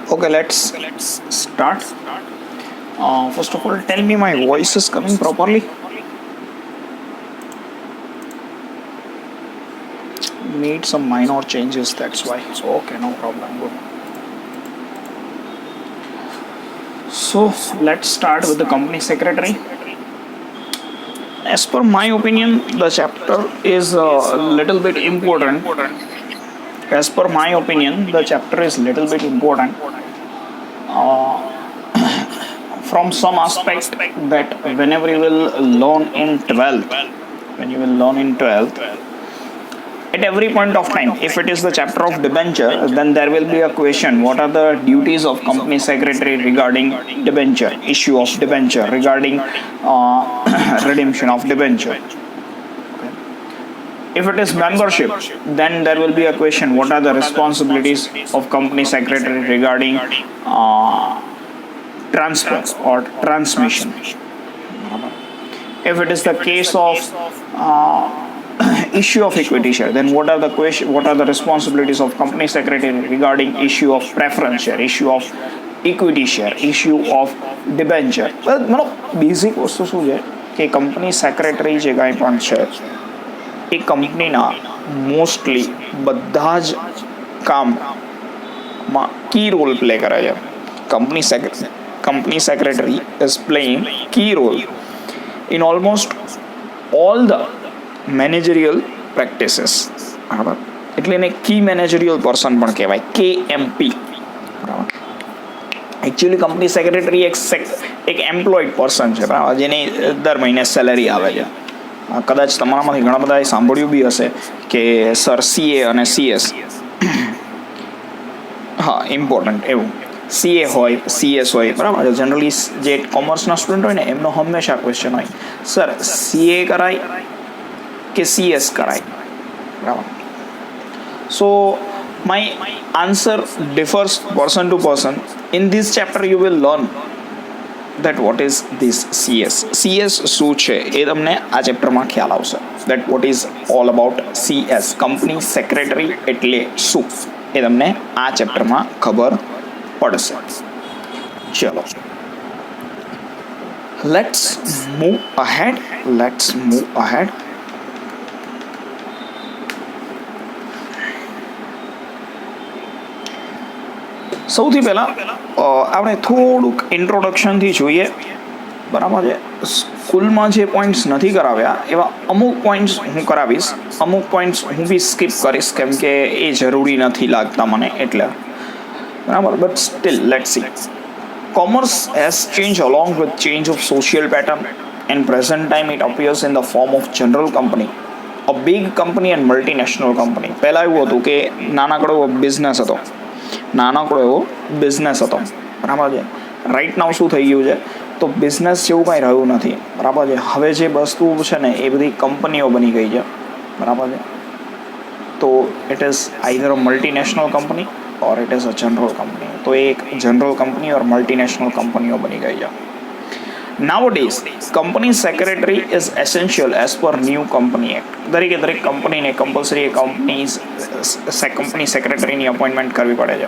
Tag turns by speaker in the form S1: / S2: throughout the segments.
S1: Okay, let's start. First of all, tell me my voice is coming properly. Need some minor changes, that's why. Okay, no problem. Good. So let's start with the company secretary. As per my opinion, the chapter is a little bit important. As per my opinion, the chapter is little bit important. From some aspect that whenever you will learn in 12th, when you will learn in 12th, at every point of time, if it is the chapter of debenture, then there will be a question: what are the duties of company secretary regarding debenture, issue of debenture, regarding redemption of debenture. If it is membership, then there will be a question: what are the responsibilities of company secretary regarding transfer or transmission. If it is the case of issue of equity share, then what are the responsibilities of company secretary regarding issue of preference share, issue of equity share, issue of debenture. મતલબ basic વસ્તુ શું છે કે company secretary જે કાંઈ પણ છે એ કંપનીના મોસ્ટલી બધા જ કામમાં કી રોલ પ્લે કરે છે. Company secretary is playing key role in almost all the managerial practices. બરાબર, એટલે એને કી મેનેજરિયલ પર્સન પણ કહેવાય, KMP. બરાબર, એકચ્યુઅલી કંપની સેક્રેટરી એક એમ્પ્લોયડ પર્સન છે, બરાબર, જેની દર મહિને સેલેરી આવે છે. કદાચ તમારામાંથી ઘણા બધાએ સાંભળ્યું બી હશે કે સર CA અને CS, હા ઇમ્પોર્ટન્ટ એવું CA હોય, CS હોય, બરાબર. જનરલી જે કોમર્સના સ્ટુડન્ટ હોય ને એમનો હંમેશા ક્વેશ્ચન હોય, સર CA કરાય કે CS કરાય, બરાબર. સો my answer differs person to person. In this chapter you will learn that what is this CS શું છે એ તમને આ ચેપ્ટરમાં ખ્યાલ આવશે. that what is all about CS, company secretary એટલે શું એ તમને આ ચેપ્ટરમાં ખબર પડશે. ચલો, let's move ahead. સૌથી પહેલાં આપણે થોડુંક ઇન્ટ્રોડક્શનથી જોઈએ, બરાબર છે. સ્કૂલમાં જે પોઈન્ટ્સ નથી કરાવ્યા એવા અમુક પોઈન્ટ્સ હું કરાવીશ, અમુક પોઈન્ટ્સ હું બી સ્કીપ કરીશ કેમ કે એ જરૂરી નથી લાગતા મને એટલે, બરાબર. But still let's see. Commerce has changed along with change of social pattern. In present time it appears in the form of general company, a big company and multinational company. પહેલાં એવું હતું કે નાનકડો એવો બિઝનેસ હતો, બરાબર છે. Right now શું થઈ ગયું છે તો બિઝનેસ જેવું કાંઈ રહ્યું નથી, બરાબર છે. હવે જે વસ્તુ છે ને એ બધી કંપનીઓ બની ગઈ છે, બરાબર છે. તો it is either a multinational company or it is a general company. તો એ એક જનરલ કંપની ઓર મલ્ટીનેશનલ કંપનીઓ બની ગઈ છે. Nowadays, company secretary is essential as per new company act. દરેક કંપનીને કમ્પલસરી કંપની સેક્રેટરીની અપોઇન્ટમેન્ટ કરવી પડે છે.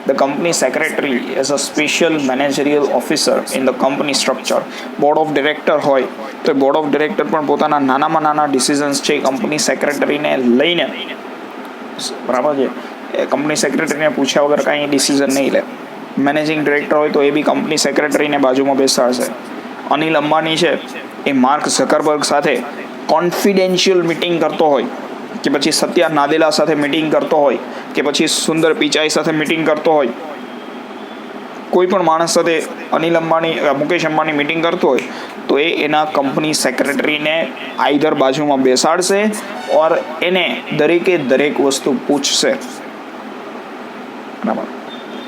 S1: The company secretary is a special managerial officer in the company structure. Board of director હોય તો બોર્ડ ઓફ ડિરેક્ટર પણ પોતાના નાનામાં નાના ડિસિઝન્સ છે કંપની સેક્રેટરીને લઈને, બરાબર છે, કંપની સેક્રેટરીને પૂછ્યા વગર કાંઈ ડિસિઝન નહીં લે. મેનેજિંગ ડિરેક્ટર હોય તો એ બી કંપની સેક્રેટરીને બાજુમાં બેસાડશે. અનિલ અંબાણી છે એ માર્ક ઝકરબર્ગ સાથે કોન્ફિડેન્શિયલ મિટિંગ કરતો હોય કે પછી સત્યા નાદેલા સાથે મિટિંગ કરતો હોય કે પછી સુંદર પિચાઈ સાથે મિટિંગ કરતો હોય, કોઈ પણ માણસ સાથે અનિલ અંબાણી મુકેશ અંબાણી મિટિંગ કરતો હોય તો એ એના કંપની સેક્રેટરીને આઈધર બાજુમાં બેસાડશે ઓર એને દરેક વસ્તુ પૂછશે, બરાબર.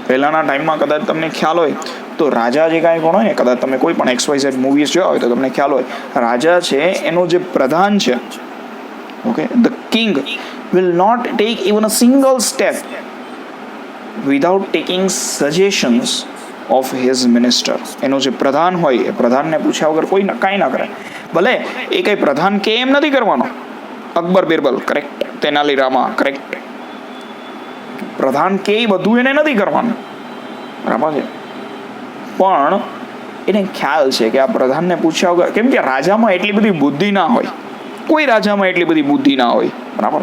S1: પહેલાંના ટાઈમમાં કદાચ તમને ખ્યાલ હોય તો રાજા જે કાંઈ પણ હોય ને, કદાચ તમે કોઈ પણ XYZ મૂવીઝ જોયા હોય તો તમને ખ્યાલ હોય, રાજા છે એનો જે પ્રધાન છે, okay, the king will not take even a single step without taking suggestions of his minister. એનો જે પ્રધાન હોય એ પ્રધાનને પૂછ્યા વગર કોઈ કાંઈ ના કરે. ભલે એ કંઈ પ્રધાન કે એમ નથી કરવાનો. અકબર બિરબલ કરેક્ટ, તેનાલી રામા કરેક્ટ, પ્રધાન કે એ બધું એને નથી કરવાનું, બરાબર છે. પણ એને ખ્યાલ છે કે આ પ્રધાનને પૂછ્યા વગર, કેમ કે રાજામાં એટલી બધી બુદ્ધિ ના હોય, કોઈ રાજામાં એટલી બધી બુદ્ધિ ના હોય, બરાબર.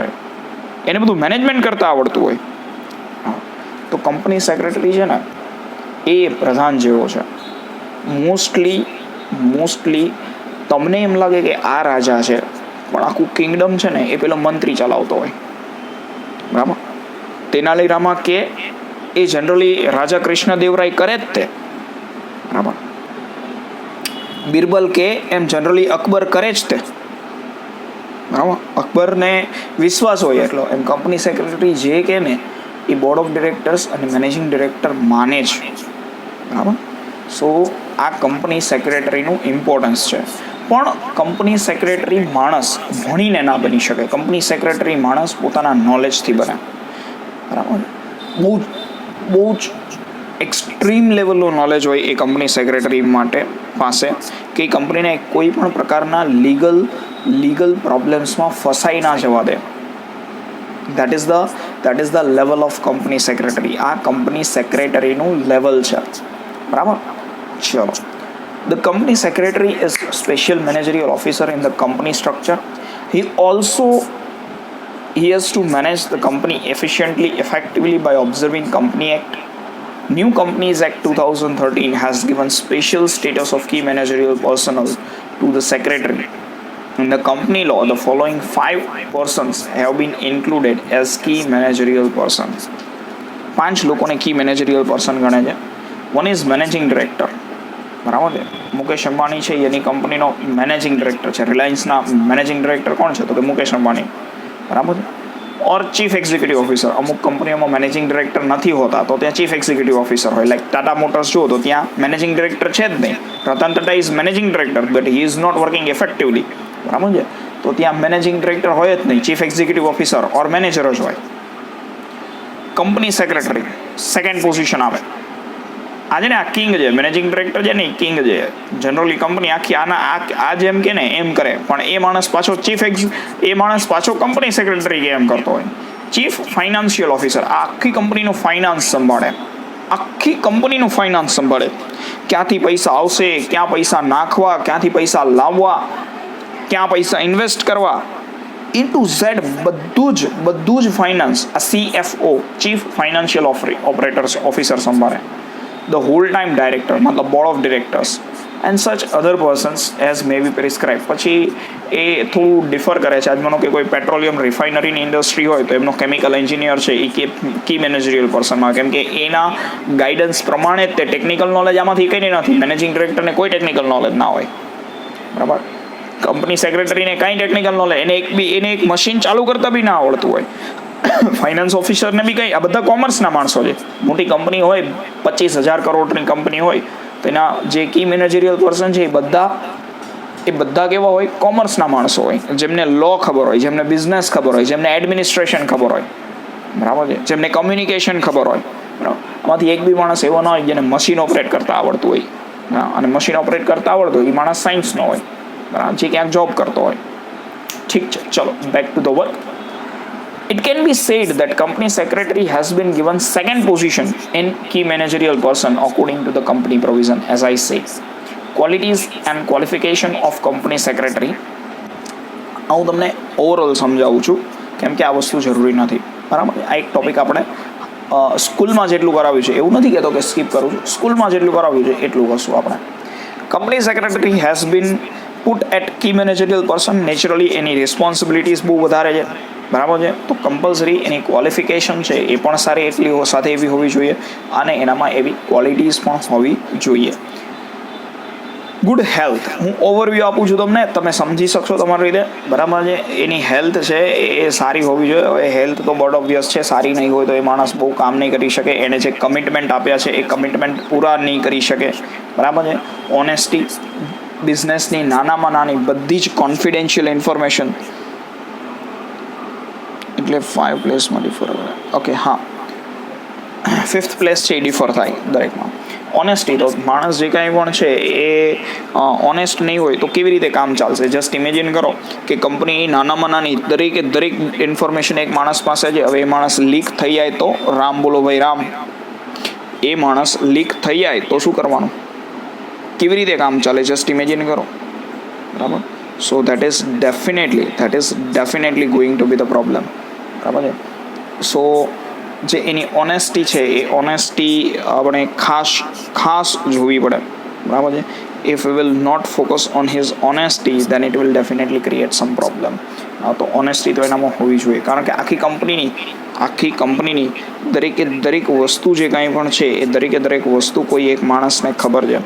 S1: એને બધું મેનેજમેન્ટ કરતા આવડતું હોય. તો કંપની સેક્રેટરી છે ને એ પ્રધાન જેવો છે. મોસ્ટલી તમને એમ લાગે કે આ રાજા છે, પણ આખું કિંગડમ છે ને એ પેલો મંત્રી ચલાવતો હોય, બરાબર. તેનાલી રામા કે એ જનરલી રાજા કૃષ્ણદેવરાય કરે જ તે, બરાબર. બિરબલ કે એમ જનરલી અકબર કરે જ તે, બરાબર. અકબરને વિશ્વાસ હોય એટલો એમ કંપની સેક્રેટરી જે કે ને એ બોર્ડ ઓફ ડિરેક્ટર્સ અને મેનેજિંગ ડિરેક્ટર માને છે, બરાબર. સો આ કંપની સેક્રેટરીનું ઇમ્પોર્ટન્સ છે. પણ કંપની સેક્રેટરી માણસ ભણીને ના બની શકે. કંપની સેક્રેટરી માણસ પોતાના નોલેજથી બને, બરાબર. બહુ જ એક્સ્ટ્રીમ લેવલનું નોલેજ હોય એ કંપની સેક્રેટરી માટે પાસે, કે કંપનીને કોઈ પણ પ્રકારના લીગલ પ્રોબ્લેમ્સમાં ફસાઈ ના જવા દે. That is the level of company secretary. આ કંપની સેક્રેટરીનું લેવલ છે, બરાબર. ચલો, the company secretary is special managerial officer in the company structure. He has to manage the company efficiently, effectively by observing Company Act. New Companies Act 2013 has given special status of key managerial personnel to the secretary. In the company law, the following 5 persons have been included as key managerial persons. 5 લોકોને કી managerial person ગણે છે. One is managing director, બરાબર છે. મુકેશ અંબાણી છે એની કંપનીનો managing director છે. રિલાયન્સના managing director કોણ છે? તો કે મુકેશ અંબાણી, બરાબર છે. Or chief executive officer. અમુક કંપનીઓમાં મેનેજિંગ ડિરેક્ટર નથી હોતા, તો ત્યાં ચીફ એક્ઝિક્યુટિવ ઓફિસર હોય. લાઈક ટાટા મોટર્સ જુઓ તો ત્યાં મેનેજિંગ ડિરેક્ટર છે જ નહીં. Ratan Tata is managing director, but he is not working effectively, બરાબર છે. તો ત્યાં મેનેજિંગ ડિરેક્ટર હોય જ નહીં, chief executive officer or manager જ હોય. કંપની સેક્રેટરી સેકન્ડ પોઝિશન આવે. આજે ને આ કિંગ છે, મેનેજિંગ ડિરેક્ટર છે ને કિંગ છે. જનરલી કંપની આખી આ જેમ કે ને એમ કરે, પણ એ માણસ પાછો કંપની સેક્રેટરી કે એમ કરતો હોય. ચીફ ફાઇનાન્શિયલ ઓફિસર આ આખી કંપનીનું ફાઇનાન્સ સંભાળે. ક્યાંથી પૈસા આવશે, ક્યાં પૈસા નાખવા, ક્યાંથી પૈસા લાવવા, ક્યાં પૈસા ઇન્વેસ્ટ કરવા, ઇન્ટુ ઝેડ બધું જ ફાઇનાન્સ આ CFO ચીફ ફાઇનાન્શિયલ ઓફિસર સંભાળે. The whole time director, મતલબ board of directors and such other persons as may be prescribe. પછી એ થોડું ડિફર કરે છે. આજ માનો કે કોઈ પેટ્રોલિયમ રિફાઇનરીની ઇન્ડસ્ટ્રી હોય તો એમનો કેમિકલ એન્જિનિયર છે એ કી મેનેજરિયલ પર્સનમાં, કેમ કે એના ગાઈડન્સ પ્રમાણે તે ટેકનિકલ નોલેજ આમાંથી કંઈ નથી. મેનેજિંગ ડિરેક્ટરને કોઈ ટેકનિકલ નોલેજ ના હોય, બરાબર. કંપની સેક્રેટરીને કાંઈ ટેકનિકલ નોલેજ, એને એક મશીન ચાલુ કરતા બી ના આવડતું હોય. ફાઇનાન્સ ઓફિસરને બી કંઈ, આ બધા કોમર્સના માણસો છે. મોટી કંપની હોય, 25,000 કરોડની કંપની હોય, તો એના જે કી મેનેજરિયલ પર્સન છે એ બધા કેવા હોય? કોમર્સના માણસો હોય, જેમને લો ખબર હોય, જેમને બિઝનેસ ખબર હોય, જેમને એડમિનિસ્ટ્રેશન ખબર હોય, બરાબર છે, જેમને કમ્યુનિકેશન ખબર હોય, બરાબર. આમાંથી એક બી માણસ એવો ના હોય જેને મશીન ઓપરેટ કરતા આવડતું હોય. અને મશીન ઓપરેટ કરતા આવડતું હોય એ માણસ સાયન્સનો હોય, બરાબર, જે ક્યાંક જોબ કરતો હોય. ઠીક છે, ચલો back to the work. It can be said that company secretary has been given second position in key managerial person according to the company provision. As I say, qualities and qualification of company secretary. હું તમને overall સમજાવું છું, કેમ કે આ વસ્તુ જરૂરી નથી, બરાબર. આ એક ટોપિક આપણે સ્કૂલમાં જેટલું કરાવ્યું છે એવું નથી કહેતો કે સ્કીપ કરું છું. સ્કૂલમાં જેટલું કરાવ્યું છે એટલું કરશું આપણે. Company secretary has been put at key managerial person. Naturally એની રિસ્પોન્સિબિલિટીઝ બહુ વધારે છે, બરાબર છે. તો કમ્પલસરી એની ક્વોલિફિકેશન છે એ પણ સારી એટલી સાથે એવી હોવી જોઈએ, અને એનામાં એવી ક્વોલિટીઝ પણ હોવી જોઈએ. ગુડ હેલ્થ, હું ઓવરવ્યૂ આપું છું તમને, તમે સમજી શકશો તમારી રીતે, બરાબર છે. એની હેલ્થ છે એ સારી હોવી જોઈએ. હવે હેલ્થ તો બોર્ડ ઓબ્વિયસ છે, સારી નહીં હોય તો એ માણસ બહુ કામ નહીં કરી શકે. એને જે કમિટમેન્ટ આપ્યા છે એ કમિટમેન્ટ પૂરા નહીં કરી શકે, બરાબર છે. ઓનેસ્ટી, બિઝનેસની નાનામાં નાની બધી જ કોન્ફિડેન્શિયલ ઇન્ફોર્મેશન, એટલે 5 પ્લેસમાં ડિફર. ઓકે, હા, 5th પ્લેસ છે એ ડિફર થાય દરેકમાં. ઓનેસ્ટી, તો માણસ જે કાંઈ પણ છે એ ઓનેસ્ટ નહીં હોય તો કેવી રીતે કામ ચાલશે? જસ્ટ ઇમેજિન કરો કે કંપની નાનામાં નાની દરેક ઇન્ફોર્મેશન એક માણસ પાસે છે. હવે એ માણસ લીક થઈ જાય તો રામ બોલો ભાઈ રામ. એ માણસ લીક થઈ જાય તો શું કરવાનું, કેવી રીતે કામ ચાલે, જસ્ટ ઇમેજિન કરો, બરાબર. સો that is definitely going to B the problem, બરાબર છે. સો જે એની ઓનેસ્ટી છે એ ઓનેસ્ટી આપણે ખાસ જોવી પડે, બરાબર છે. If we will not focus on his honesty then it will definitely create some problem. તો ઓનેસ્ટી તો એનામાં હોવી જોઈએ, કારણ કે આખી કંપનીની દરેક વસ્તુ જે કાંઈ પણ છે એ દરેક વસ્તુ કોઈ એક માણસને ખબર છે.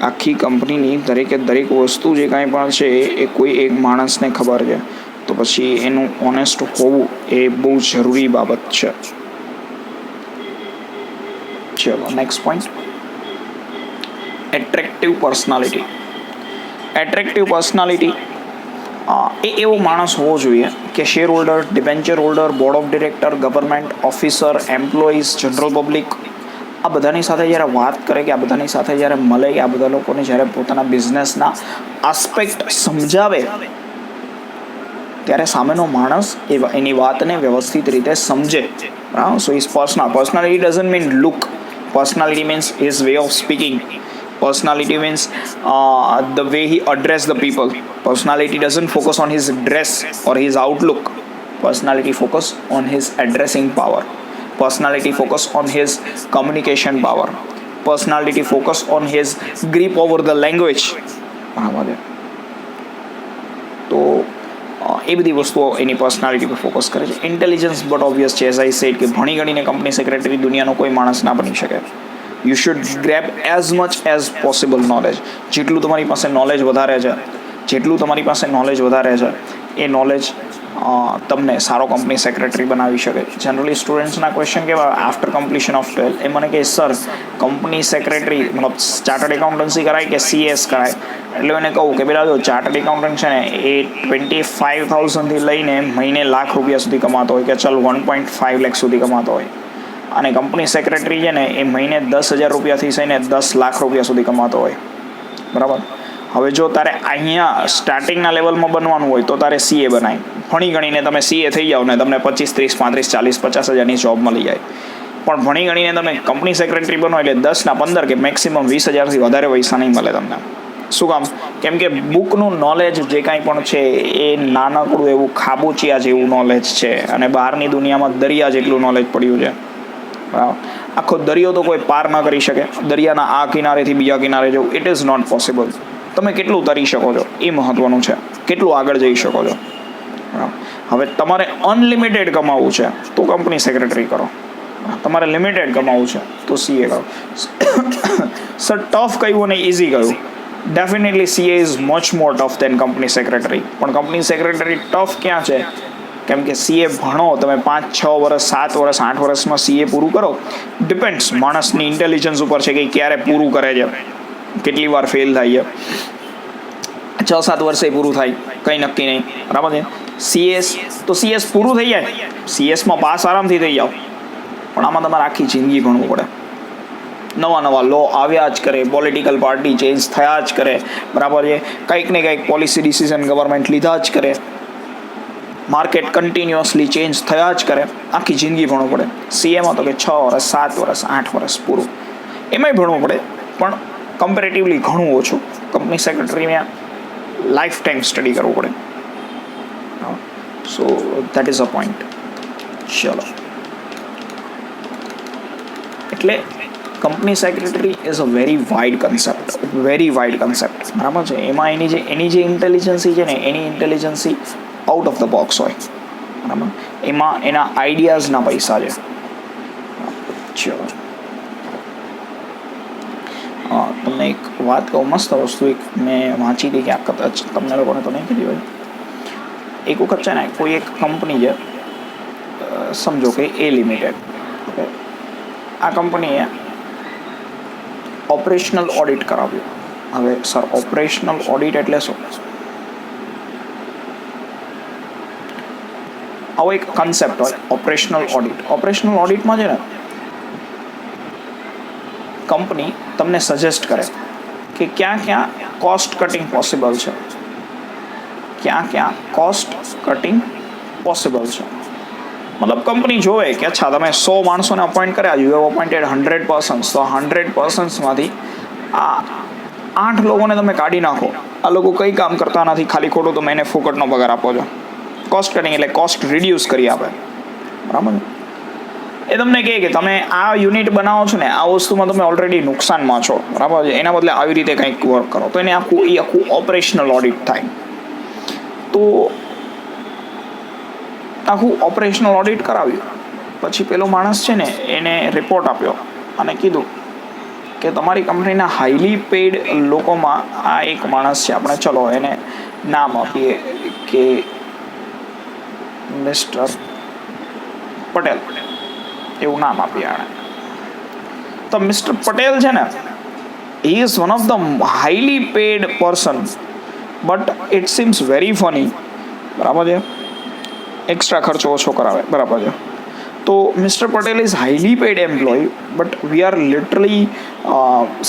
S1: આખી કંપનીની દરેક વસ્તુ જે કાંઈ પણ છે એ કોઈ એક માણસને ખબર છે. તો પછી એનું ઓનેસ્ટ હોવું એ બહુ જરૂરી બાબત છે. ચલો નેક્સ્ટ પોઈન્ટ, એટ્રેક્ટિવ પર્સનાલિટી. એ એવો માણસ હોવો જોઈએ કે share holder, debenture holder, board of director, government officer, employees, general public, આ બધાની સાથે જ્યારે વાત કરે, કે આ બધાની સાથે જ્યારે મળે, કે આ બધા લોકોને જ્યારે પોતાના બિઝનેસના આસ્પેક્ટ સમજાવે, ત્યારે સામેનો માણસ એની વાતને વ્યવસ્થિત રીતે સમજે. સો is personality doesn't mean look. Personality means his way of speaking. Personality means the way he address the people. Personality doesn't focus on his dress or his outlook. Personality focus on his addressing power. Personality focus on his communication power. Personality focus on his grip over the language. તો એ બધી વસ્તુઓ એની personality પર focus કરે છે. Intelligence but obvious છે, as I said, કે ભણી ગણીને કંપની સેક્રેટરી દુનિયાનો કોઈ માણસ ના બની શકે. You should grab as much as possible knowledge. જેટલું તમારી પાસે નોલેજ વધારે છે એ નોલેજ તમને સારો કંપની સેક્રેટરી બનાવી શકે. જનરલી સ્ટુડન્ટ્સના ક્વેશ્ચન કેવા આફ્ટર કમ્પ્લીશન ઓફ 12, એ મને કહે સર કંપની સેક્રેટરી મતલબ ચાર્ટર્ડ એકાઉન્ટન્સી કરાય કે CS કરાય? એટલે એને કહું કે પેલા જો ચાર્ટર્ડ એકાઉન્ટન્ટ છે ને એ 25,000થી લઈને મહિને લાખ રૂપિયા સુધી કમાતો હોય, કે ચાલ 1.5 લાખ સુધી કમાતો હોય, અને કંપની સેક્રેટરી છે ને એ મહિને 10,000 રૂપિયાથી થઈને 10 લાખ રૂપિયા સુધી કમાતો હોય, બરાબર. હવે જો તારે અહીંયા સ્ટાર્ટિંગના લેવલમાં બનવાનું હોય તો તારે CA બનાય. ભણી ગણીને તમે CA થઈ જાઓ ને તમને 25, 30, 35, 40, 50,000ની જોબ મળી જાય. પણ ભણી ગણીને તમે કંપની સેક્રેટરી બનો એટલે 10ના 15 કે મેક્સિમમ 20,000થી વધારે પૈસા નહીં મળે તમને. શું કામ? કેમ કે બુકનું નોલેજ જે કાંઈ પણ છે એ નાનકડું એવું ખાબોચિયા જેવું નોલેજ છે, અને બહારની દુનિયામાં દરિયા જેટલું નોલેજ પડ્યું છે. આખો દરિયો તો કોઈ પાર ન કરી શકે. દરિયાના આ કિનારેથી બીજા કિનારે જવું ઇટ ઇઝ નોટ પોસિબલ. તમે કેટલું તરી શકો છો એ મહત્વનું છે, કેટલું આગળ જઈ શકો છો. હવે તમારે અનલિમિટેડ કમાવવું છે તો કંપની સેક્રેટરી કરો, તમારે લિમિટેડ કમાવવું છે તો CA કરો. સર ટફ કહ્યું અને ઇઝી કહ્યું. Definitely CA is much more tough than company secretary. પણ કંપની સેક્રેટરી ટફ ક્યાં છે? કેમ કે CA ભણો તમે 5, 6 વર્ષ, 7 વર્ષ, 8 વર્ષમાં CA પૂરું કરો. ડિપેન્ડ્સ માણસની ઇન્ટેલિજન્સ ઉપર છે કે ક્યારે પૂરું કરે છે, કેટલી વાર ફેલ થાય છે. 6-7 વર્ષે પૂરું થાય કંઈ નક્કી નહીં, બરાબર છે. CS પૂરું થઈ જાય, CSમાં પાસ આરામથી થઈ જાઓ, પણ આમાં તમારે આખી જિંદગી ભણવું પડે. નવા લો આવ્યા જ કરે, પોલિટિકલ પાર્ટી ચેન્જ થયા જ કરે, બરાબર છે. કંઈક ને કંઈક પોલિસી ડિસિઝન ગવર્મેન્ટ લીધા જ કરે, માર્કેટ કન્ટિન્યુઅસલી ચેન્જ થયા જ કરે, આખી જિંદગી ભણવું પડે. CAમાં તો કે 6 વર્ષ, 7 વર્ષ, 8 વર્ષ પૂરું, એમાંય ભણવું પડે પણ કમ્પેરેટિવલી ઘણું ઓછું. કંપની સેક્રેટરીમાં લાઈફ ટાઈમ સ્ટડી કરવું પડે. So that is a point. ચલો, એટલે company secretary is a very wide concept, બરાબર છે. એમાં એની જે ઇન્ટેલિજન્સી છે ને એની intelligence out of the box હોય, બરાબર. એમાં એના આઈડિયાઝના પૈસા છે. ચલો, તમને એક વાત કહું, મસ્ત વસ્તુ એક મેં વાંચી હતી, કે આ કદાચ તમને લોકોને તો નહીં કીધી હોય. એક વખત છે ને કોઈ એક કંપની છે, સમજો કે A લિમિટેડ, ઓકે. આ કંપનીએ ઓપરેશનલ ઓડિટ કરાવ્યું. હવે સર ઓપરેશનલ ઓડિટ એટલે શું? આવો એક કન્સેપ્ટ હોય ઓપરેશનલ ઓડિટમાં છે ને કંપની તમને સજેસ્ટ કરે કે ક્યાં કોસ્ટ કટિંગ પોસિબલ છે, મતલબ કંપની જોવે કે અચ્છા તમે 100 માણસોને અપોઇન્ટ કર્યા, યુ હેવ અપોઇન્ટેડ 100 પર્સન્સ, તો 100 પર્સન્સમાંથી આ 8 લોકોને તમે કાઢી નાખો, આ લોકો કંઈ કામ કરતા નથી, ખાલી ખોટું તમે એને ફોકટનો પગાર આપો છો. કોસ્ટ કટિંગ એટલે કોસ્ટ રિડ્યુસ કરી આપે, બરાબર. એ તમને કહે કે તમે આ યુનિટ બનાવો છો ને, આ વસ્તુમાં તમે ઓલરેડી નુકસાનમાં છો, બરાબર છે, એના બદલે આવી રીતે કંઈક વર્ક કરો, તો એને આખું ઓપરેશનલ ઓડિટ થાય. તો આખું ઓપરેશનલ ઓડિટ કરાવ્યું પછી પેલો માણસ છે ને એને રિપોર્ટ આપ્યો અને કીધું કે તમારી કંપનીના હાઈલી પેઇડ લોકોમાં આ એક માણસ છે, આપણે ચલો એને નામ આપીએ કે મિસ્ટર પટેલ, એવું નામ આપીએ આણે. તો મિસ્ટર પટેલ છે ને, he is one of the highly paid person, but it seems very funny, બરાબર છે, એક્સ્ટ્રા ખર્ચો ઓછો કરાવે, બરાબર છે. તો mister Patel is highly paid employee, but we are literally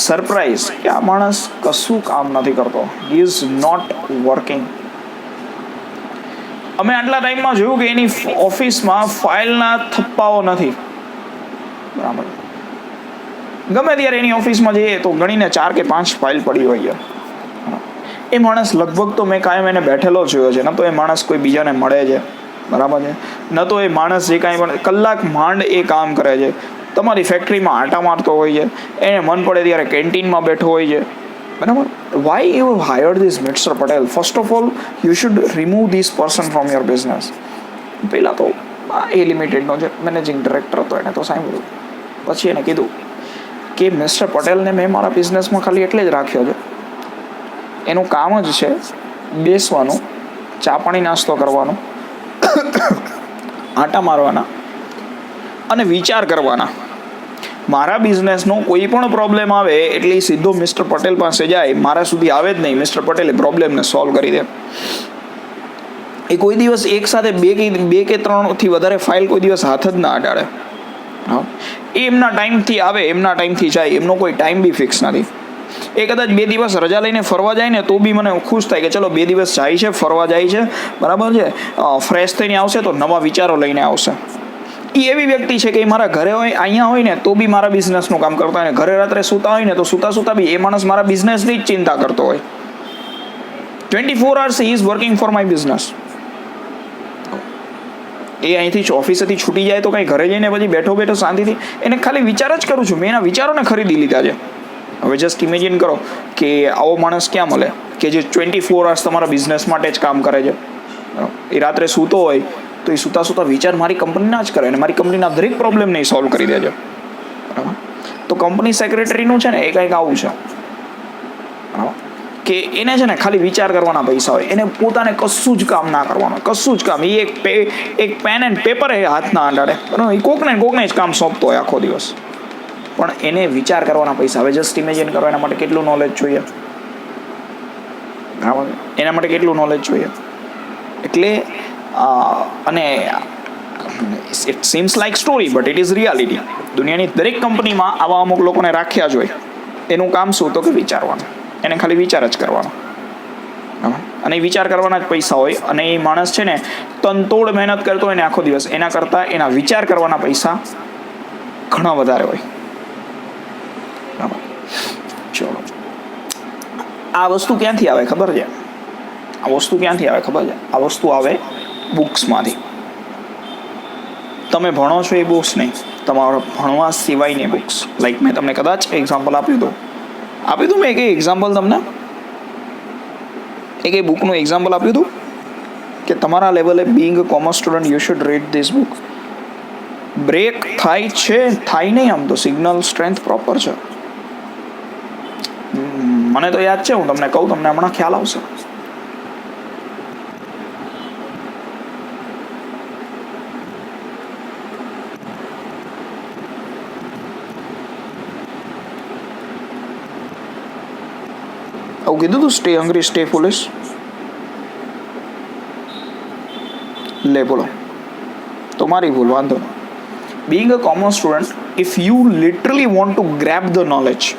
S1: surprise કે આ માણસ કશું કામ નથી કરતો, હી ઇઝ નોટ વર્કિંગ. અમે આટલા ટાઈમમાં જોયું કે એની ઓફિસમાં ફાઇલના થપ્પાઓ નથી, બરાબર. ગમે ત્યારે એની ઓફિસમાં જઈએ તો ગણીને 4 કે 5 ફાઇલ પડી હોય છે. એ માણસ લગભગ તો મેં કાયમ એને બેઠેલો જોયો છે, ન તો એ માણસ કોઈ બીજાને મળે છે, બરાબર છે, ન તો એ માણસ જે કાંઈ પણ કલાક માંડ એ કામ કરે છે. તમારી ફેક્ટરીમાં આંટા મારતો હોય છે, એને મન પડે ત્યારે કેન્ટીનમાં બેઠો હોય છે, બરાબર. Why you hired this mister Patel? First of all you should remove this person from your business. પહેલાં તો એ લિમિટેડનો જે મેનેજિંગ ડિરેક્ટર હતો એને તો સાંભળ્યું, પછી એને કીધું કે મિસ્ટર પટેલને મેં મારા બિઝનેસમાં ખાલી એટલે જ રાખ્યો છે, એનું કામ જ છે બેસવાનું, ચા પાણી નાસ્તો કરવાનો, આંટા મારવાના અને વિચાર કરવાના. મારા બિઝનેસનો કોઈ પણ પ્રોબ્લેમ આવે એટલે સીધો મિસ્ટર પટેલ પાસે જાય, મારા સુધી આવે જ નહીં, મિસ્ટર પટેલ એ પ્રોબ્લેમને સોલ્વ કરી દે. એ કોઈ દિવસ એક સાથે બે કે 3થી વધારે ફાઇલ કોઈ દિવસ હાથ જ ના અડાડે. હા, એ એમના ટાઈમથી આવે, એમના ટાઈમથી જાય, એમનો કોઈ ટાઈમ બી ફિક્સ નથી. એ કદાચ 2 દિવસ રજા લઈને ફરવા જાય ને તો બી મને ખુશ થાય કે ચલો 2 દિવસ જાય છે, ફરવા જાય છે, બરાબર છે, ફ્રેશ થઈને આવશે તો નવા વિચારો લઈને આવશે. એ એવી વ્યક્તિ છે કે એ મારા ઘરે હોય, અહીંયા હોય ને તો બી મારા બિઝનેસનું કામ કરતા હોય, ને ઘરે રાત્રે સૂતા હોય ને તો સૂતા બી એ માણસ મારા બિઝનેસની જ ચિંતા કરતો હોય. 24 hours he is working for my business. એ અહીંથી ઓફિસેથી છૂટી જાય તો કંઈ ઘરે જઈને પછી બેઠો શાંતિથી એને ખાલી વિચાર જ કરું છું. મેં એના વિચારોને ખરીદી લીધા છે. હવે જસ્ટ ઇમેજિન કરો કે આવો માણસ ક્યાં મળે કે જે 24 hours તમારા બિઝનેસ માટે જ કામ કરે છે. એ રાત્રે સૂતો હોય તો એ સૂતા વિચાર મારી કંપનીના જ કરે અને મારી કંપનીના દરેક પ્રોબ્લેમને એ સોલ્વ કરી દે છે, બરાબર. તો કંપની સેક્રેટરીનું છે ને એ કંઈક આવું છે, બરાબર, કે એને છે ને ખાલી વિચાર કરવાના પૈસા હોય, એને પોતાને કશું જ કામ ના કરવાનું, કશું જ કામ. એ એક પેન એન્ડ પેપર એ હાથ ના અડાડે, બરાબર. એ કોકને જ કામ સોંપતો હોય આખો દિવસ, પણ એને વિચાર કરવાના પૈસા. હવે જસ્ટ ઇમેજિન કરો એના માટે કેટલું નોલેજ જોઈએ, બરાબર, એના માટે કેટલું નોલેજ જોઈએ. એટલે અને it seems like story but it is reality. દુનિયાની દરેક કંપનીમાં આવા અમુક લોકોને રાખ્યા જ હોય. એનું કામ શું તો કે વિચારવાનું, એને ખાલી વિચાર જ કરવાનો, અને એ વિચાર કરવાના જ પૈસા હોય. અને એ માણસ છે ને તનતોડ મહેનત કરતો હોય ને આખો દિવસ, એના કરતાં એના વિચાર કરવાના પૈસા ઘણા વધારે હોય. ચલો, આ વસ્તુ ક્યાંથી આવે ખબર છે? આ વસ્તુ આવે બુક્સમાંથી. તમે ભણો છો એ બુક્સ નહીં, તમારા ભણવા સિવાયની બુક્સ. લાઈક મેં તમને કદાચ એક્ઝામ્પલ આપ્યું હતું મેં એક એક્ઝામ્પલ તમને એક બુકનું એક્ઝામ્પલ આપ્યું હતું કે તમારા લેવલે being a commerce student you should read this book. Break થાય નહીં, આમ તો સિગ્નલ સ્ટ્રેન્થ પ્રોપર છે. મને તો યાદ છે, હું તમને કહું, તમને હમણાં ખ્યાલ આવશે. આવું કીધું તું, સ્ટે હંગ્રી સ્ટે ફુલિશ. લે બોલો, તો મારી ભૂલ, વાંધો નહીં. Being a common student, if you literally want to grab the knowledge,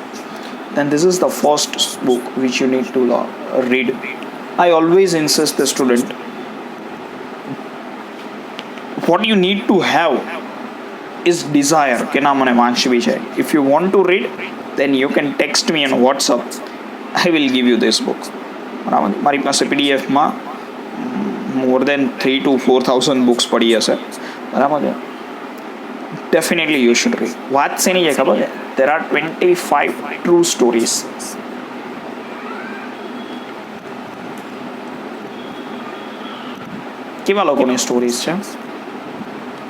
S1: then this is the first book which you need to read. I always insist the student, what you need to have is desire કે ના મને વાંચવી છે. If you want to read then you can text me on WhatsApp. I will give you this book. બરાબર. મારી પાસે પીડીએફમાં મોર દેન 3,000 to 4,000 books પડી હશે. બરાબર છે. Definitely you should read. વાત શેની છે ખબર છે? there are 25 true stories. કેવા લોકોની સ્ટોરીઝ છે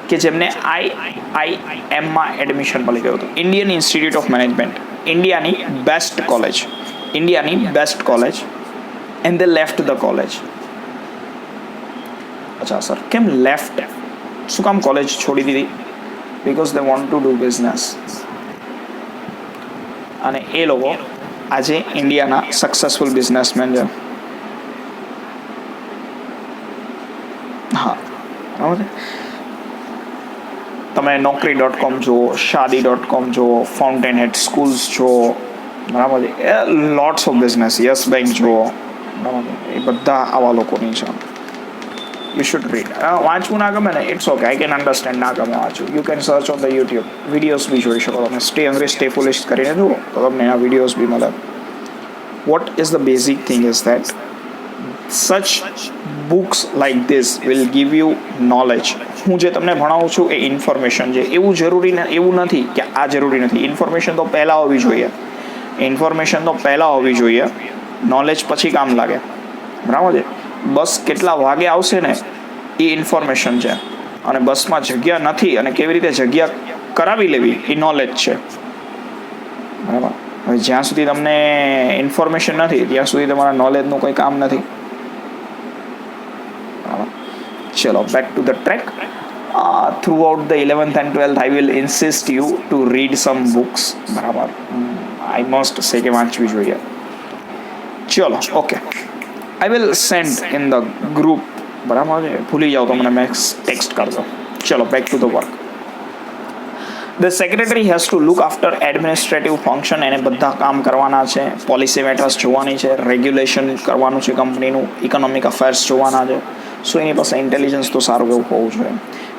S1: કે જેમને IIM એડમિશન મળી ગયું હતું. ઇન્ડિયન ઇન્સ્ટિટ્યૂટ ઓફ મેનેજમેન્ટ, ઇન્ડિયાની best college and they left the college. અચ્છા સર, કેમ લેફ્ટ? શું કામ કોલેજ છોડી દીધી? Because they want to do business. અને એ લોકો આજે ઇન્ડિયાના સક્સેસફુલ બિઝનેસમેન છે. હા, બરાબર છે. તમે Naukri.com જુઓ, Shaadi.com જુઓ, ફાઉન્ટેન હેડ સ્કૂલ્સ જુઓ, બરાબર છે. Lots of business, Yes bank જુઓ, બરાબર છે. એ બધા આવા લોકોની છે. You should read. વાંચવું ના ગમે ને, it's okay, I can understand. ના ગમે વાંચવું, you can search on the YouTube. Videos બી જોઈ શકો તમે. સ્ટે હંગ્રી સ્ટે ફૂલિશ કરીને જુઓ તો તમને આ વિડીયોઝ બી મળે. Vote is the basic thing is that such books like this will give you knowledge. હું જે તમને ભણાવું છું એ ઇન્ફોર્મેશન છે. એવું નથી કે આ જરૂરી નથી. ઇન્ફોર્મેશન તો પહેલાં હોવી જોઈએ. નોલેજ પછી કામ લાગે. બરાબર છે. બસ કેટલા વાગે આવશે ને એ ઇન્ફોર્મેશન છે, અને બસમાં જગ્યા નથી અને કેવી રીતે જગ્યા કરાવી લેવી એ નોલેજ છે. બરાબર. હવે જ્યાં સુધી તમને ઇન્ફોર્મેશન નથી ત્યાં સુધી તમારા નોલેજનું કોઈ કામ નથી. ચલો, back to the track. Throughout the 11th and 12th I will insist you to read some books. બરાબર. આઈ મસ્ટ સે કે વાંચવી જોઈએ. ચલો, okay, I will send in the group. બરાબર છે. ભૂલી જાઓ તો મને ટેક્સ્ટ કરજો. ચલો, back to the work. The secretary has to look after administrative function. એને બધા કામ કરવાના છે. પોલિસી મેટર્સ જોવાની છે, રેગ્યુલેશન કરવાનું છે કંપનીનું, ઇકોનોમિક અફેર્સ જોવાના છે. સો એની પાસે ઇન્ટેલિજન્સ તો સારું એવું હોવું જોઈએ.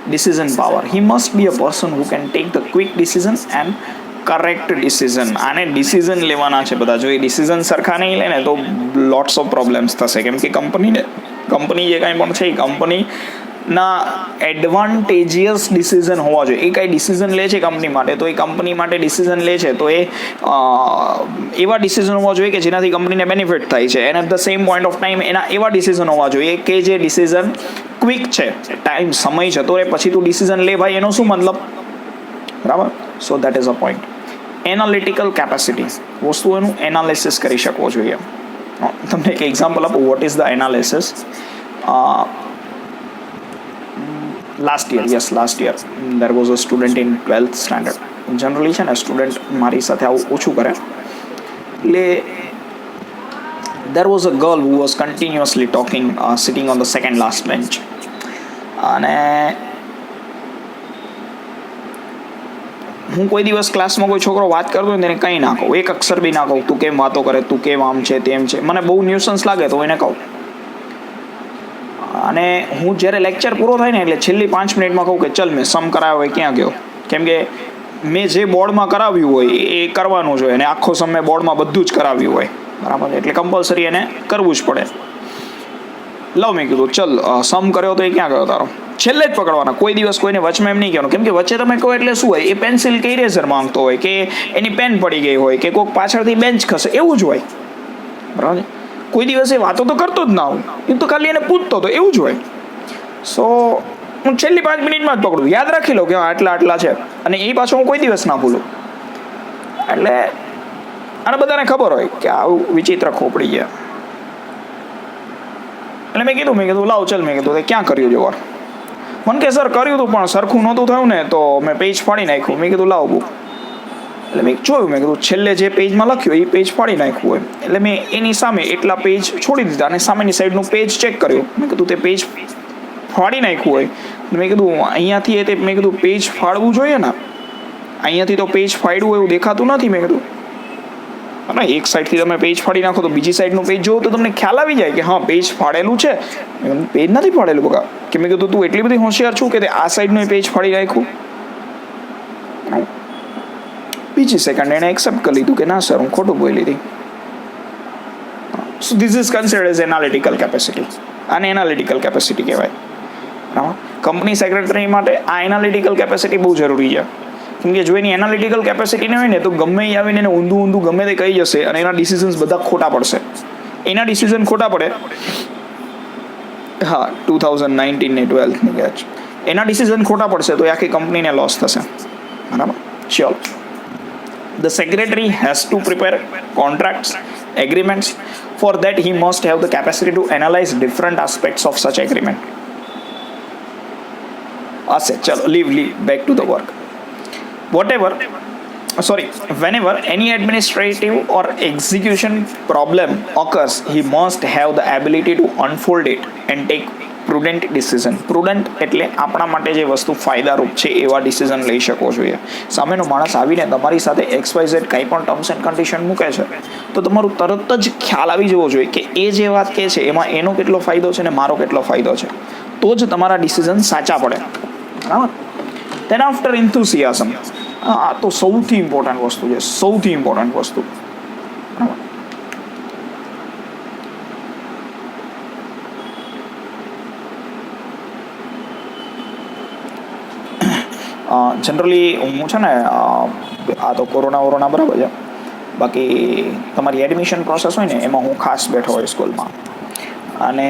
S1: Decision power. He must be a person who can take the quick decision and correct decision. આને ડિસિઝન લેવાના છે બધા. જો એ ડિસિઝન સરખા નહીં લે ને તો લોટ્સ ઓફ પ્રોબ્લેમ્સ થશે. કેમ કે કંપની જે કાંઈ પણ છે એ કંપનીના એડવાન્ટેજિયસ ડિસિઝન હોવા જોઈએ. એ કાંઈ ડિસિઝન લે છે કંપની માટે, તો એ કંપની માટે ડિસિઝન લે છે તો એ એવા ડિસિઝન હોવા જોઈએ કે જેનાથી કંપનીને બેનિફિટ થાય છે. And at the same point of time એના એવા ડિસિઝન હોવા જોઈએ કે જે ડિસિઝન ક્વિક છે. સમય જતો રહે પછી તું ડિસિઝન લે ભાઈ, એનો શું મતલબ? બરાબર. સો that is a point. Analytical capacity. વસ્તુઓનું એનાલિસિસ કરી શકવો જોઈએ. તમને એક એક્ઝામ્પલ આપું. Vote is the analysis? Last year there was a student in 12th standard. Generally છે ને સ્ટુડન્ટ મારી સાથે આવું ઓછું કરે. એટલે there was a girl who was continuously talking, sitting on the second last bench. અને હું કોઈ દિવસ ક્લાસમાં કોઈ છોકરો વાત કરતો હોય તેને કંઈ ના કહું, એક અક્ષર બી ના કહું. તું કેમ વાતો કરે, તું કેમ આમ છે તેમ છે. મને બહુ ન્યુસન્સ લાગે તો એને કહું. અને હું જ્યારે લેક્ચર પૂરો થાય ને એટલે છેલ્લી 5 મિનિટમાં કહું કે ચલ મેં સમ કરાવ્યો હોય ક્યાં ગયો. કેમ કે મેં જે બોર્ડમાં કરાવ્યું હોય એ કરવાનું જ હોય, અને આખો સમય બોર્ડમાં બધું જ કરાવ્યું હોય. બરાબર. એટલે કમ્પલસરી એને કરવું જ પડે. લવ મેં કીધું ચલ સમ કર્યો તો એ ક્યાં ગયો તારો, છેલ્લે જ પકડવાના. કોઈ દિવસ કોઈને વચમાં એમ નહીં કહેવાનું. કેમ કે વચ્ચે તમે કહો એટલે શું હોય, એ પેન્સિલ કે ઇરેઝર માંગતો હોય, કે એની પેન પડી ગઈ હોય, કે કોઈક પાછળથી બેન્ચ ખસે, એવું જ હોય. બરાબર. કોઈ દિવસ એ વાતો તો કરતો જ ના હું, એ તો ખાલી એને પૂછતો તો, એવું જ હોય. સો હું છેલ્લી 5 મિનિટમાં જ પકડું, યાદ રાખી લઉં કે આટલા છે, અને એ પાછો હું કોઈ દિવસ ના ભૂલું. એટલે આને બધાને ખબર હોય કે આવું વિચિત્ર ખોપડી છે. એટલે મેં કીધું લાવ ચલ, મેં કીધું ક્યાં કર્યું જોવાર. મને કે સર કર્યું હતું પણ સરખું નહોતું થયું ને તો મેં પેજ ફાડી નાખ્યું. મેં કીધું લાવ બુક. એટલે મેં જોયું, મેં કીધું છેલ્લે જે પેજમાં લખ્યું એ પેજ ફાડી નાખ્યું હોય. એટલે મેં એની સામે એટલા પેજ છોડી દીધા અને સામેની સાઈડનું પેજ ચેક કર્યું. મેં કીધું તે પેજ ફાડી નાખ્યું હોય. મેં કીધું અહીંયાથી મેં કીધું પેજ ફાડવું જોઈએ ને, અહીંયાથી તો પેજ ફાડ્યું એવું દેખાતું નથી. મેં કીધું અને એક સાઈડથી તમે પેજ ફાડી નાખો તો બીજી સાઈડનું પેજ જોવો તો તમને ખ્યાલ આવી જાય કે હા પેજ ફાડેલું છે. પેજ નથી ફાડેલું બકા. કે મેં કીધું તું એટલી બધી હોશિયાર છું કે તે આ સાઈડનું પેજ ફાડી નાખ્યું. બીજી સેકન્ડ એણે એક્સેપ્ટ કરી લીધું કે ના સર હું ખોટું બોલી હતી. So this is considered as analytical capacity. આને એનાલિટિકલ કેપેસિટી કહેવાય. બરાબર. કંપની સેક્રેટરી માટે આ એનાલિટિકલ કેપેસિટી બહુ જરૂરી છે. કેમ કે જો એની એનાલિટિકલ કેપેસિટી નહીં હોય ને તો ગમે એ આવીને એને ઊંધું ગમે તે કહી જશે અને એના ડિસિઝન્સ બધા ખોટા પડશે. એના ડિસિઝન ખોટા પડે. હા 2019 ને 12 ની ગયા છે. એના ડિસિઝન ખોટા પડશે તો એ આખી કંપનીને લોસ થશે. બરાબર. ચલો. The secretary has to prepare contracts, agreements. For that, he must have the capacity to analyze different aspects of such agreement. Chalo, leave, back to the work. Whenever any administrative or execution problem occurs, he must have the ability to unfold it and take prudent decision. Prudent એટલે આપણા માટે જે વસ્તુ ફાયદારૂપ છે એવા decision લઈ શકો જોઈએ. સામેનો માણસ આવીને તમારી સાથે XYZ કંઈ પણ ટર્મ્સ એન્ડ કન્ડિશન મૂકે છે તો તમારું તરત જ ખ્યાલ આવી જવો જોઈએ કે એ જે વાત કહે છે એમાં એનો કેટલો ફાયદો છે ને મારો કેટલો ફાયદો છે, તો જ તમારા ડિસિઝન સાચા પડે. બરાબર. Then after enthusiasm. આ તો સૌથી ઇમ્પોર્ટન્ટ વસ્તુ છે, સૌથી ઇમ્પોર્ટન્ટ વસ્તુ. બરાબર. જનરલી હું છે ને આ તો કોરોના બરાબર છે, બાકી તમારી એડમિશન પ્રોસેસ હોય ને એમાં હું ખાસ બેઠો હોય સ્કૂલમાં. અને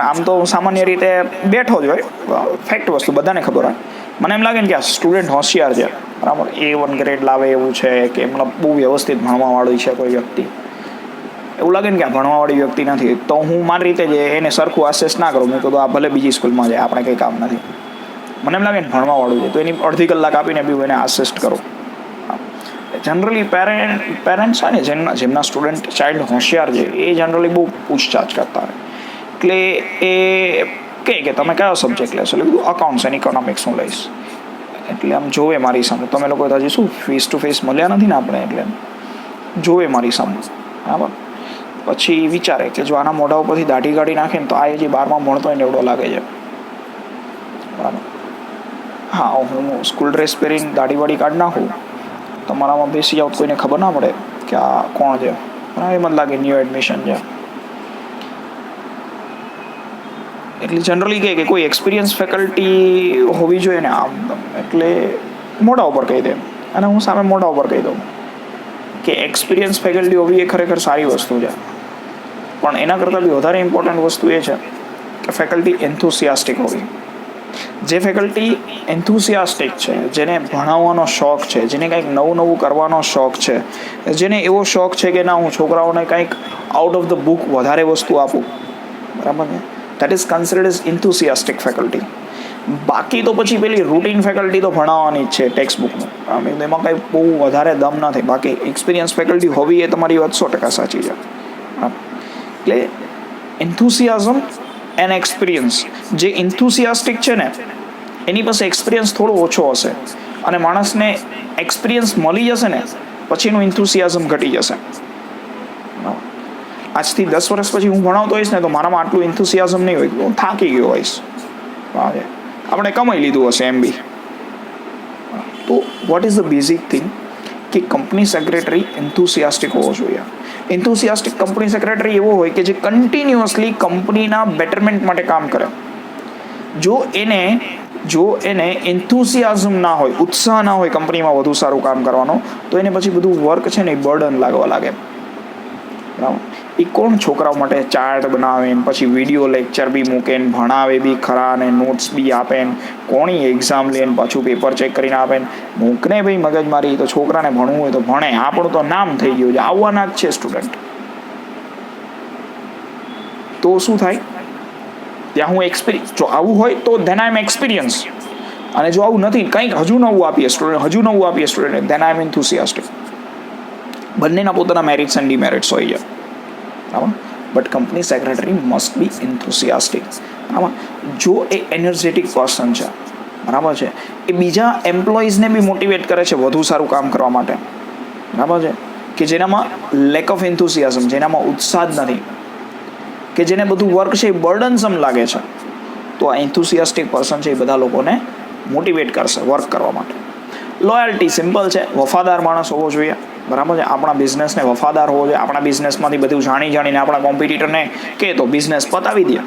S1: આમ તો સામાન્ય રીતે બેઠો જ હોય, ફેક્ટ વસ્તુ બધાને ખબર હોય. મને એમ લાગે ને કે આ સ્ટુડન્ટ હોશિયાર છે, બરાબર, A1 ગ્રેડ લાવે એવું છે કે મતલબ બહુ વ્યવસ્થિત ભણવાવાળું છે કોઈ વ્યક્તિ, એવું લાગે ને કે આ ભણવાવાળી વ્યક્તિ નથી, તો હું મારી રીતે જ એને સરખું આસેસ ના કરું. મેં કીધું આ ભલે બીજી સ્કૂલમાં જાય, આપણે કંઈ કામ નથી. મને એમ લાગે ને ભણવાવાળું છે તો એની અડધી કલાક આપીને બી એને આસિસ્ટ કરો. જનરલી પેરેન્ટ્સ હોય ને જેમના સ્ટુડન્ટ ચાઇલ્ડ હોશિયાર છે એ જનરલી બહુ પૂછતાછ કરતા હોય. એટલે એ કહે કે તમે કયો સબ્જેક્ટ લેશો, એટલે બધું અકાઉન્ટ્સ એન્ડ ઇકોનોમિક્સ હું લઈશ. એટલે આમ જોવે મારી સામે, તમે લોકો હજી શું ફેસ ટુ ફેસ મળ્યા નથી ને આપણે, એટલે જોવે મારી સામે. બરાબર. પછી વિચારે કે જો આના મોઢા ઉપરથી દાઢી કાઢી નાખે ને તો આ જે 12માં ભણતો હોય ને એવડો લાગે છે. બરાબર. હા, હું સ્કૂલ ડ્રેસ પહેરીને દાઢીવાળી કાઢી નાખું, તમારામાં બેસી જાવ કોઈને ખબર ના પડે કે આ કોણ છે. એમ જ લાગે ન્યૂ એડમિશન છે. એટલે જનરલી કહે કે કોઈ એક્સપિરિયન્સ ફેકલ્ટી હોવી જોઈએ ને આમ, એટલે મોઢા ઉપર કહી દે. અને હું સામે મોઢા ઉપર કહી દઉં કે એક્સપિરિયન્સ ફેકલ્ટી હોવી એ ખરેખર સારી વસ્તુ છે, પણ એના કરતાં બી વધારે ઇમ્પોર્ટન્ટ વસ્તુ એ છે કે ફેકલ્ટી એન્થુસિયાસ્ટિક હોવી. જે ફેકલ્ટી એન્થુસિયાસ્ટિક છે, જેને ભણાવવાનો શોખ છે, જેને કંઈક નવું કરવાનો શોખ છે, જેને એવો શોખ છે કે ના હું છોકરાઓને કંઈક આઉટ ઓફ ધ બુક વધારે વસ્તુ આપું, બરાબર ને, that is considered as enthusiastic faculty. બાકી તો પછી પેલી રૂટીન ફેકલ્ટી તો ભણાવવાની જ છે ટેક્સ્ટ બુકનું, એમાં કંઈ બહુ વધારે દમ નથી. બાકી એક્સપિરિયન્સ ફેકલ્ટી હોવી એ તમારી વાત 100% સાચી છે. એટલે એન્થુસિયાઝમ એન્ડ એક્સપિરિયન્સ. જે ઇન્થુસિયાસ્ટિક છે ને એની પાસે એક્સપિરિયન્સ થોડો ઓછો હશે, અને માણસને એક્સપિરિયન્સ મળી જશે ને પછી એનું ઇન્થુસિયાઝમ ઘટી જશે. આજથી 10 વર્ષ પછી હું ભણાવતો હોઈશ ને તો મારામાં આટલું ઇન્થુસિયાઝમ નહીં હોય, હું થાકી ગયો હોઈશ, આપણે કમાઈ લીધું હશે એમ બી. તો vote is the basic thing કે કંપની સેક્રેટરી એન્થુસિયાસ્ટિક હોવો જોઈએ. એન્થુસિયાસ્ટિક કંપની સેક્રેટરી એવો હોય કે જે કન્ટિન્યુઅસલી કંપનીના બેટરમેન્ટ માટે કામ કરે. જો એને એન્થુસિયાઝમ ના હોય, ઉત્સાહ ના હોય કંપનીમાં વધુ સારું કામ કરવાનો, તો એને પછી બધું વર્ક છે ને એ બર્ડન લાગવા લાગે. બરાબર. એ કોણ છોકરાઓ માટે ચાર્ટ બનાવે ને પછી વિડીયો લેક્ચર બી મૂકે ને ભણાવે બી ખરા ને નોટ્સ બી આપે ને કોણી એક્ઝામ લે ને પાછું પેપર ચેક કરીને આપે ને મૂકને ભાઈ મગજમારી. તો છોકરાને ભણવું હોય તો ભણે, આપણું તો નામ થઈ ગયું છે, આવવાના જ છે સ્ટુડન્ટ. તો શું થાય ત્યાં હું જો આવું હોય તો ધેન આઈ એમ એક્સપિરિયન્સ, અને જો આવું નથી કંઈક હજુ નવું આપીએ સ્ટુડન્ટ ધેન આઈ એમ ઇન્થુસિયાસ્ટિક. બંનેના પોતાના મેરિટ્સ એન્ડ ડિમેરિટ્સ હોય છે. બરાબર. But company secretary must be enthusiastic. બરાબર. જો એ એનર્જેટિક પર્સન છે, બરાબર છે, એ બીજા એમ્પ્લોઈઝને બી મોટિવેટ કરે છે વધુ સારું કામ કરવા માટે, બરાબર છે, કે જેનામાં લેક ઓફ એન્થુસિયાઝમ, જેનામાં ઉત્સાહ જ નથી, કે જેને બધું વર્ક છે એ બર્ડનસમ લાગે છે, તો તો આ એન્થુસિયાસ્ટિક પર્સન છે એ બધા લોકોને મોટિવેટ કરશે વર્ક કરવા માટે. લોયલ્ટી સિમ્પલ છે, વફાદાર માણસ હોવો જોઈએ, બરાબર છે. આપણા બિઝનેસને વફાદાર હોવો જોઈએ. આપણા બિઝનેસમાંથી બધું જાણીને આપણા કોમ્પિટિટરને કહે તો બિઝનેસ પતાવી દે.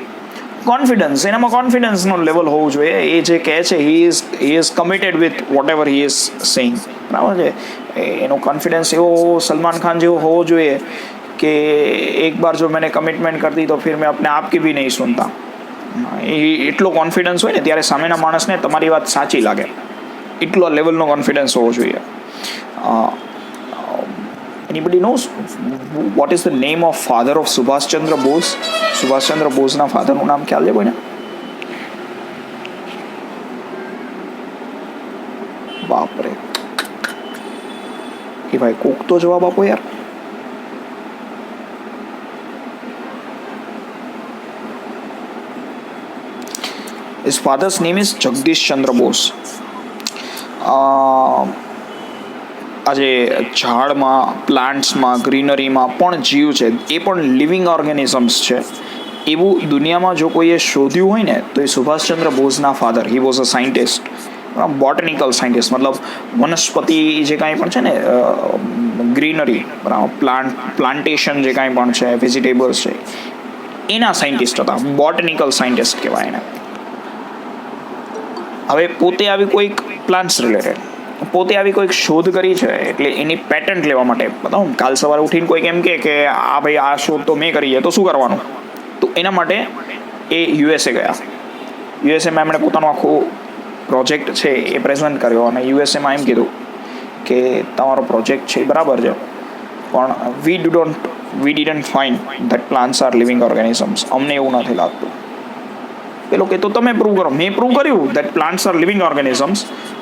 S1: કોન્ફિડન્સ, એનામાં કોન્ફિડન્સનો લેવલ હોવું જોઈએ. એ જે કહે છે he is committed with what ever he is saying, બરાબર છે. એનો કોન્ફિડન્સ એવો સલમાન ખાન જેવો હોવો જોઈએ કે એક બાર જો मैंने કમિટમેન્ટ कर दी तो फिर मैं अपने आप की भी नहीं सुनता. એ એટલો કોન્ફિડન્સ હોય ને ત્યારે સામેના માણસને તમારી વાત સાચી લાગે, એટલો લેવલનો કોન્ફિડન્સ હોવો જોઈએ. Anybody knows what is the name of father of Subhashchandra Bose? Subhashchandra બોઝના ફાધરનું નામ ખ્યાલ છે કોઈને? બાપરે, એ ભાઈ કોક તો જવાબ આપો યાર. His father's name is Jagdish Chandra Bose. આજે ઝાડમાં, પ્લાન્ટ્સમાં, ગ્રીનરીમાં પણ જીવ છે, એ પણ લિવિંગ ઓર્ગેનિઝમ્સ છે. એવું દુનિયામાં જો કોઈએ શોધ્યું હોય ને તો એ સુભાષચંદ્ર બોઝના father. He was a scientist, botanical scientist, મતલબ વનસ્પતિ જે કાંઈ પણ છે ને, ગ્રીનરી, બરાબર, પ્લાન્ટેશન જે કાંઈ પણ છે, વેજીટેબલ્સ છે, એના સાયન્ટિસ્ટ હતા. બોટનિકલ સાયન્ટિસ્ટ કહેવાય એને. હવે પોતે આવી કોઈક પ્લાન્ટ્સ રિલેટેડ પોતે આવી કોઈક શોધ કરી છે, એટલે એની પેટન્ટ લેવા માટે બતાવું. કાલ સવારે ઉઠીને કોઈક એમ કે આ ભાઈ આ શોધ તો મેં કરી છે તો શું કરવાનું? તો એના માટે એ યુએસએ ગયા. યુએસએમાં એમણે પોતાનો આખો પ્રોજેક્ટ છે એ પ્રેઝન્ટ કર્યો અને યુએસએમાં એમ કીધું કે તમારો પ્રોજેક્ટ છે બરાબર છે, પણ we didn't find that plants are living organisms. અમને એવું નથી લાગતું. પેલો કે તો તમે પ્રૂવ કરો. મેં પ્રૂવ કર્યું that plants are living organisms,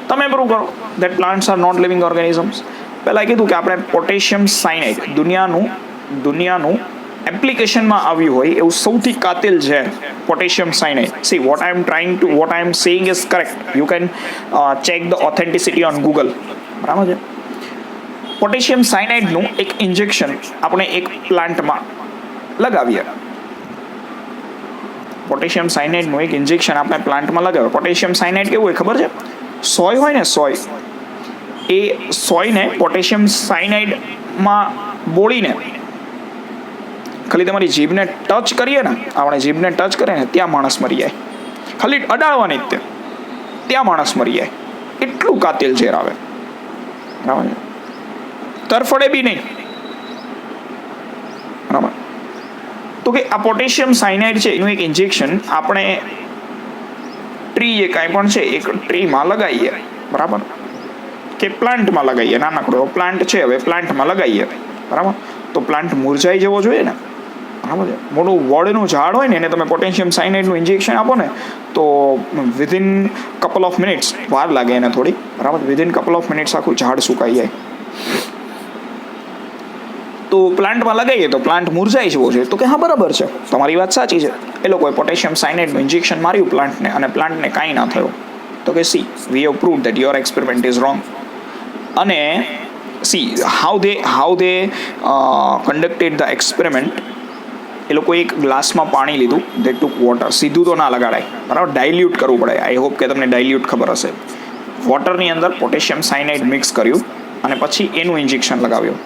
S1: તમે પ્રૂવ કરો that plants are not living organisms. પહેલાં કીધું કે આપણે પોટેશિયમ સાયનાઇડ દુનિયાનું એપ્લિકેશનમાં આવ્યું હોય એવું સૌથી કાતિલ છે potassium cyanide. See what I am saying is correct. You can check the authenticity on Google, બરાબર છે. પોટેશિયમ સાયનાઇડનું એક ઇન્જેક્શન આપણે એક પ્લાન્ટમાં લગાવીએ. પોટેશિયમ સાયનાઇડનું એક ઇન્જેક્શન આપણે પ્લાન્ટમાં લગાવે. પોટેશિયમ સાયનાઇડ કેવું હોય ખબર છે? સોય હોય ને, એ સોયને પોટેશિયમ સાયનાઇડમાં બોળીને ખાલી તમારી જીભને ટચ કરીએ ને, આપણે જીભને ટચ કરીએ ને ત્યાં માણસ મરી જાય. ખાલી અડાડવાની જ ત્યાં માણસ મરી જાય. એટલું કાતિલ ઝેર આવે, બરાબર. તરફડે બી નહીં, બરાબર. તો કે આ પોટેશિયમ સાયનાઇડ છે એનું એક ઇન્જેક્શન આપણે ટ્રી જે કાંઈ પણ છે એક ટ્રીમાં લગાવીએ, બરાબર, કે પ્લાન્ટમાં લગાવીએ. નાનકડો પ્લાન્ટ છે, હવે પ્લાન્ટમાં લગાવીએ, બરાબર. તો પ્લાન્ટ મુરઝાઈ જવો જોઈએ ને, બરાબર છે. મોટું વડનું ઝાડ હોય ને એને તમે પોટેશિયમ સાયનાઇડનું ઇન્જેક્શન આપો ને તો વિધિન કપલ ઓફ મિનિટ્સ, વાર લાગે એને થોડી, બરાબર, વિધિન કપલ ઓફ મિનિટ્સ આખું ઝાડ સુકાઈ જાય. તો પ્લાન્ટમાં લગાવીએ તો પ્લાન્ટ મુરઝાઈ જવો જોઈએ. તો કે હા બરાબર છે, તમારી વાત સાચી છે. એ લોકોએ પોટેશિયમ સાયનાઇડનું ઇન્જેક્શન માર્યું પ્લાન્ટને અને પ્લાન્ટને કાંઈ ના થયું. તો કે see we have proved that your experiment is wrong. અને see how they conducted the experiment. એ લોકો એક ગ્લાસમાં પાણી લીધું, દે ટુક વોટર. સીધું તો ના લગાડાય, બરાબર, ડાયલ્યુટ કરવું પડે. આઈ હોપ કે તમને ડાયલ્યુટ ખબર હશે. વોટરની અંદર પોટેશિયમ સાયનાઇડ મિક્સ કર્યું અને પછી એનું ઇન્જેક્શન લગાવ્યું,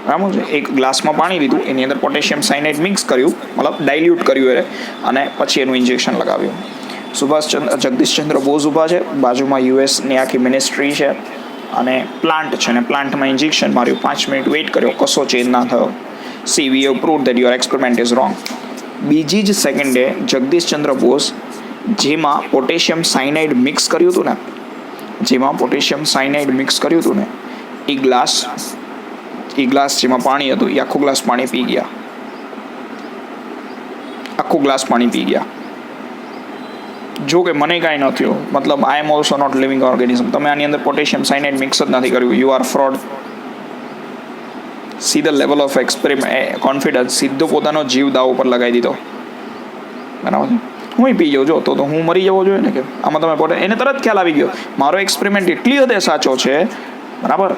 S1: બરાબર છે. એક ગ્લાસમાં પાણી લીધું, એની અંદર પોટેશિયમ સાયનાઇડ મિક્સ કર્યું, મતલબ ડાયલ્યુટ કર્યું અને પછી એનું ઇન્જેક્શન લગાવ્યું. જગદીશચંદ્ર બોઝ ઊભા છે, બાજુમાં યુએસની આખી મિનિસ્ટ્રી છે અને પ્લાન્ટ છે અને પ્લાન્ટમાં ઇન્જેક્શન માર્યું. 5 મિનિટ વેઇટ કર્યો, કશો ચેન્જ ના થયો. C we have proved that your experiment is wrong. બીજી જ સેકન્ડે જગદીશચંદ્ર બોઝ જેમાં પોટેશિયમ સાયનાઇડ મિક્સ કર્યું હતું ને, એ ગ્લાસ જેમાં પાણી હતું એ આખો ગ્લાસ પાણી પી ગયા. જો કે મને કાંઈ ન થયું, મતલબ I am also not living organism. તમે આની અંદર પોટેશિયમ સાયનાઇડ મિક્સ જ નથી કર્યું. You are fraud. See the level of confidence. સીધો પોતાનો જીવ દાવ ઉપર લગાવી દીધો, બરાબર છે. હું પી જાઉં જો તો હું મરી જવો જોઈએ ને, કે આમાં તમે એને તરત ખ્યાલ આવી ગયો મારો એક્સપેરિમેન્ટ એટલી હદે સાચો છે, બરાબર,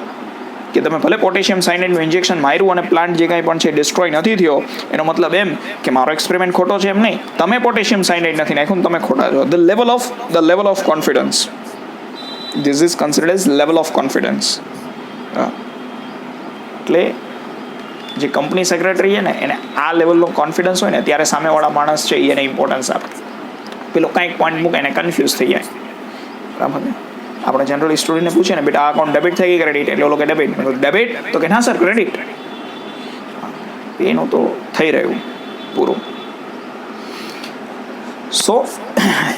S1: કે તમે ભલે પોટેશિયમ સાયનાઇડનું ઇન્જેક્શન માર્યું અને પ્લાન્ટ જે કાંઈ પણ છે ડિસ્ટ્રોય નથી થયો, એનો મતલબ એમ કે મારો એક્સપેરિમેન્ટ ખોટો છે એમ નહીં, તમે પોટેશિયમ સાયનાઇડ નથી નાખ્યું તમે ખોટા છો. The level of confidence, this is considered as level of confidence. એટલે જે કંપની સેક્રેટરી છે ને એને આ લેવલનો કોન્ફિડન્સ હોય ને ત્યારે સામેવાળા માણસ છે એને ઇમ્પોર્ટન્સ આપે. પેલો કાંઈક પોઈન્ટ મૂકે એને કન્ફ્યુઝ થઈ જાય. બરાબર ને? આપણે જનરલી સ્ટુડન્ટને પૂછીએ ને, બેટા આ અકાઉન્ટ ડેબિટ થઈ ગઈ ક્રેડિટ, એટલે લોકો ડેબિટ તો કે ના સર ક્રેડિટ. એનું તો થઈ રહ્યું પૂરું. So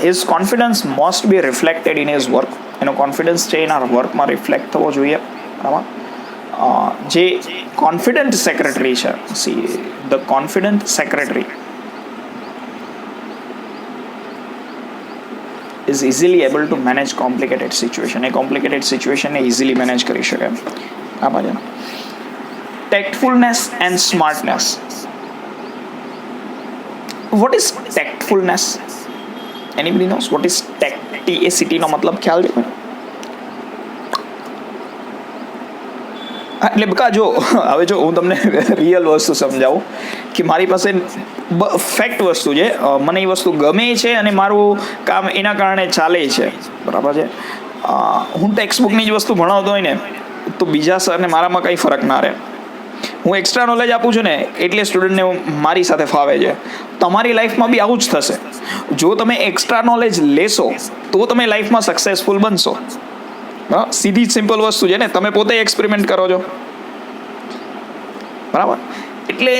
S1: his confidence must be reflected in his work. એનો કોન્ફિડન્સ છે એના વર્કમાં રિફ્લેક્ટ થવો જોઈએ. બરાબર. જે કોન્ફિડન્ટ સેક્રેટરી છે, see the confident secretary is easily able to manage complicated situation. એ complicated situation ને easily manage કરી શકે. આ બાજુ tactfulness and smartness. What is tactfulness? Anybody knows what is TACT નો મતલબ ખ્યાલ છે? એટલે બકા જો હવે જો હું તમને રિયલ વસ્તુ સમજાવું કે મારી પાસે ફેક્ટ વસ્તુ છે, મને એ વસ્તુ ગમે છે અને મારું કામ એના કારણે ચાલે છે. બરાબર છે. હું ટેક્સ્ટ બુકની જ વસ્તુ ભણાવતો હોય ને તો બીજા સરને મારામાં કંઈ ફરક ના રહે. હું એક્સ્ટ્રા નોલેજ આપું છું ને એટલે સ્ટુડન્ટને મારી સાથે ફાવે છે. તમારી લાઈફમાં બી આવું જ થશે. જો તમે એક્સ્ટ્રા નોલેજ લેશો તો તમે લાઈફમાં સક્સેસફુલ બનશો. સીધી સિમ્પલ વસ્તુ છે ને, તમે પોતે એક્સપેરિમેન્ટ કરો છો. બરાબર. એટલે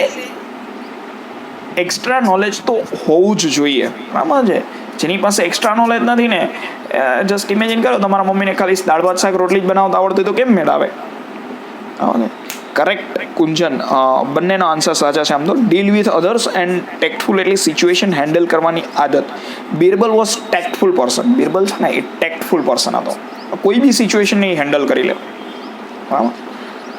S1: એક્સ્ટ્રા નોલેજ તો હોવું જ જોઈએ. બરાબર છે. જેની પાસે એક્સ્ટ્રા નોલેજ નથી ને, જસ્ટ ઇમેજિન કરો તમારા મમ્મીને ખાલી દાળ ભાત શાક રોટલી જ બનાવતા આવડતું તો કેમ મેળ આવે? કરેક્ટ કુંજન, બંનેનો આન્સર સાચા છે. આમ તો deal with others and tactful એટલે સિચ્યુએશન હેન્ડલ કરવાની આદત. Birbal was tactful person. Birbal છે ને એ ટેક્ટફુલ પર્સન હતો. કોઈ બી સિચ્યુએશનને હેન્ડલ કરી લે. બરાબર.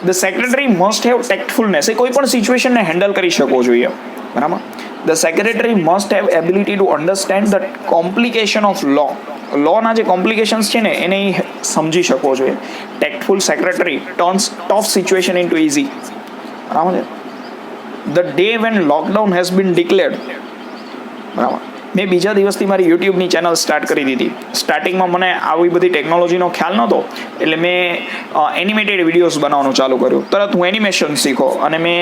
S1: The secretary must have tactfulness. એ કોઈ પણ સિચ્યુએશનને હેન્ડલ કરી શકવો જોઈએ. બરાબર. The secretary must have ability to understand the complication of લોના જે કોમ્પ્લિકેશન્સ છે ને એને સમજી શકવો જોઈએ. Tactful secretary turns tough situation into easy. બરાબર છે. The day when lockdown has been declared. બરાબર. મેં બીજા દિવસથી મારી યુટ્યુબની ચેનલ સ્ટાર્ટ કરી દીધી. સ્ટાર્ટિંગમાં મને આવી બધી ટેકનોલોજીનો ખ્યાલ નહોતો એટલે મેં એનિમેટેડ વિડીયોઝ બનાવવાનું ચાલુ કર્યું. તરત હું એનિમેશન શીખો અને મેં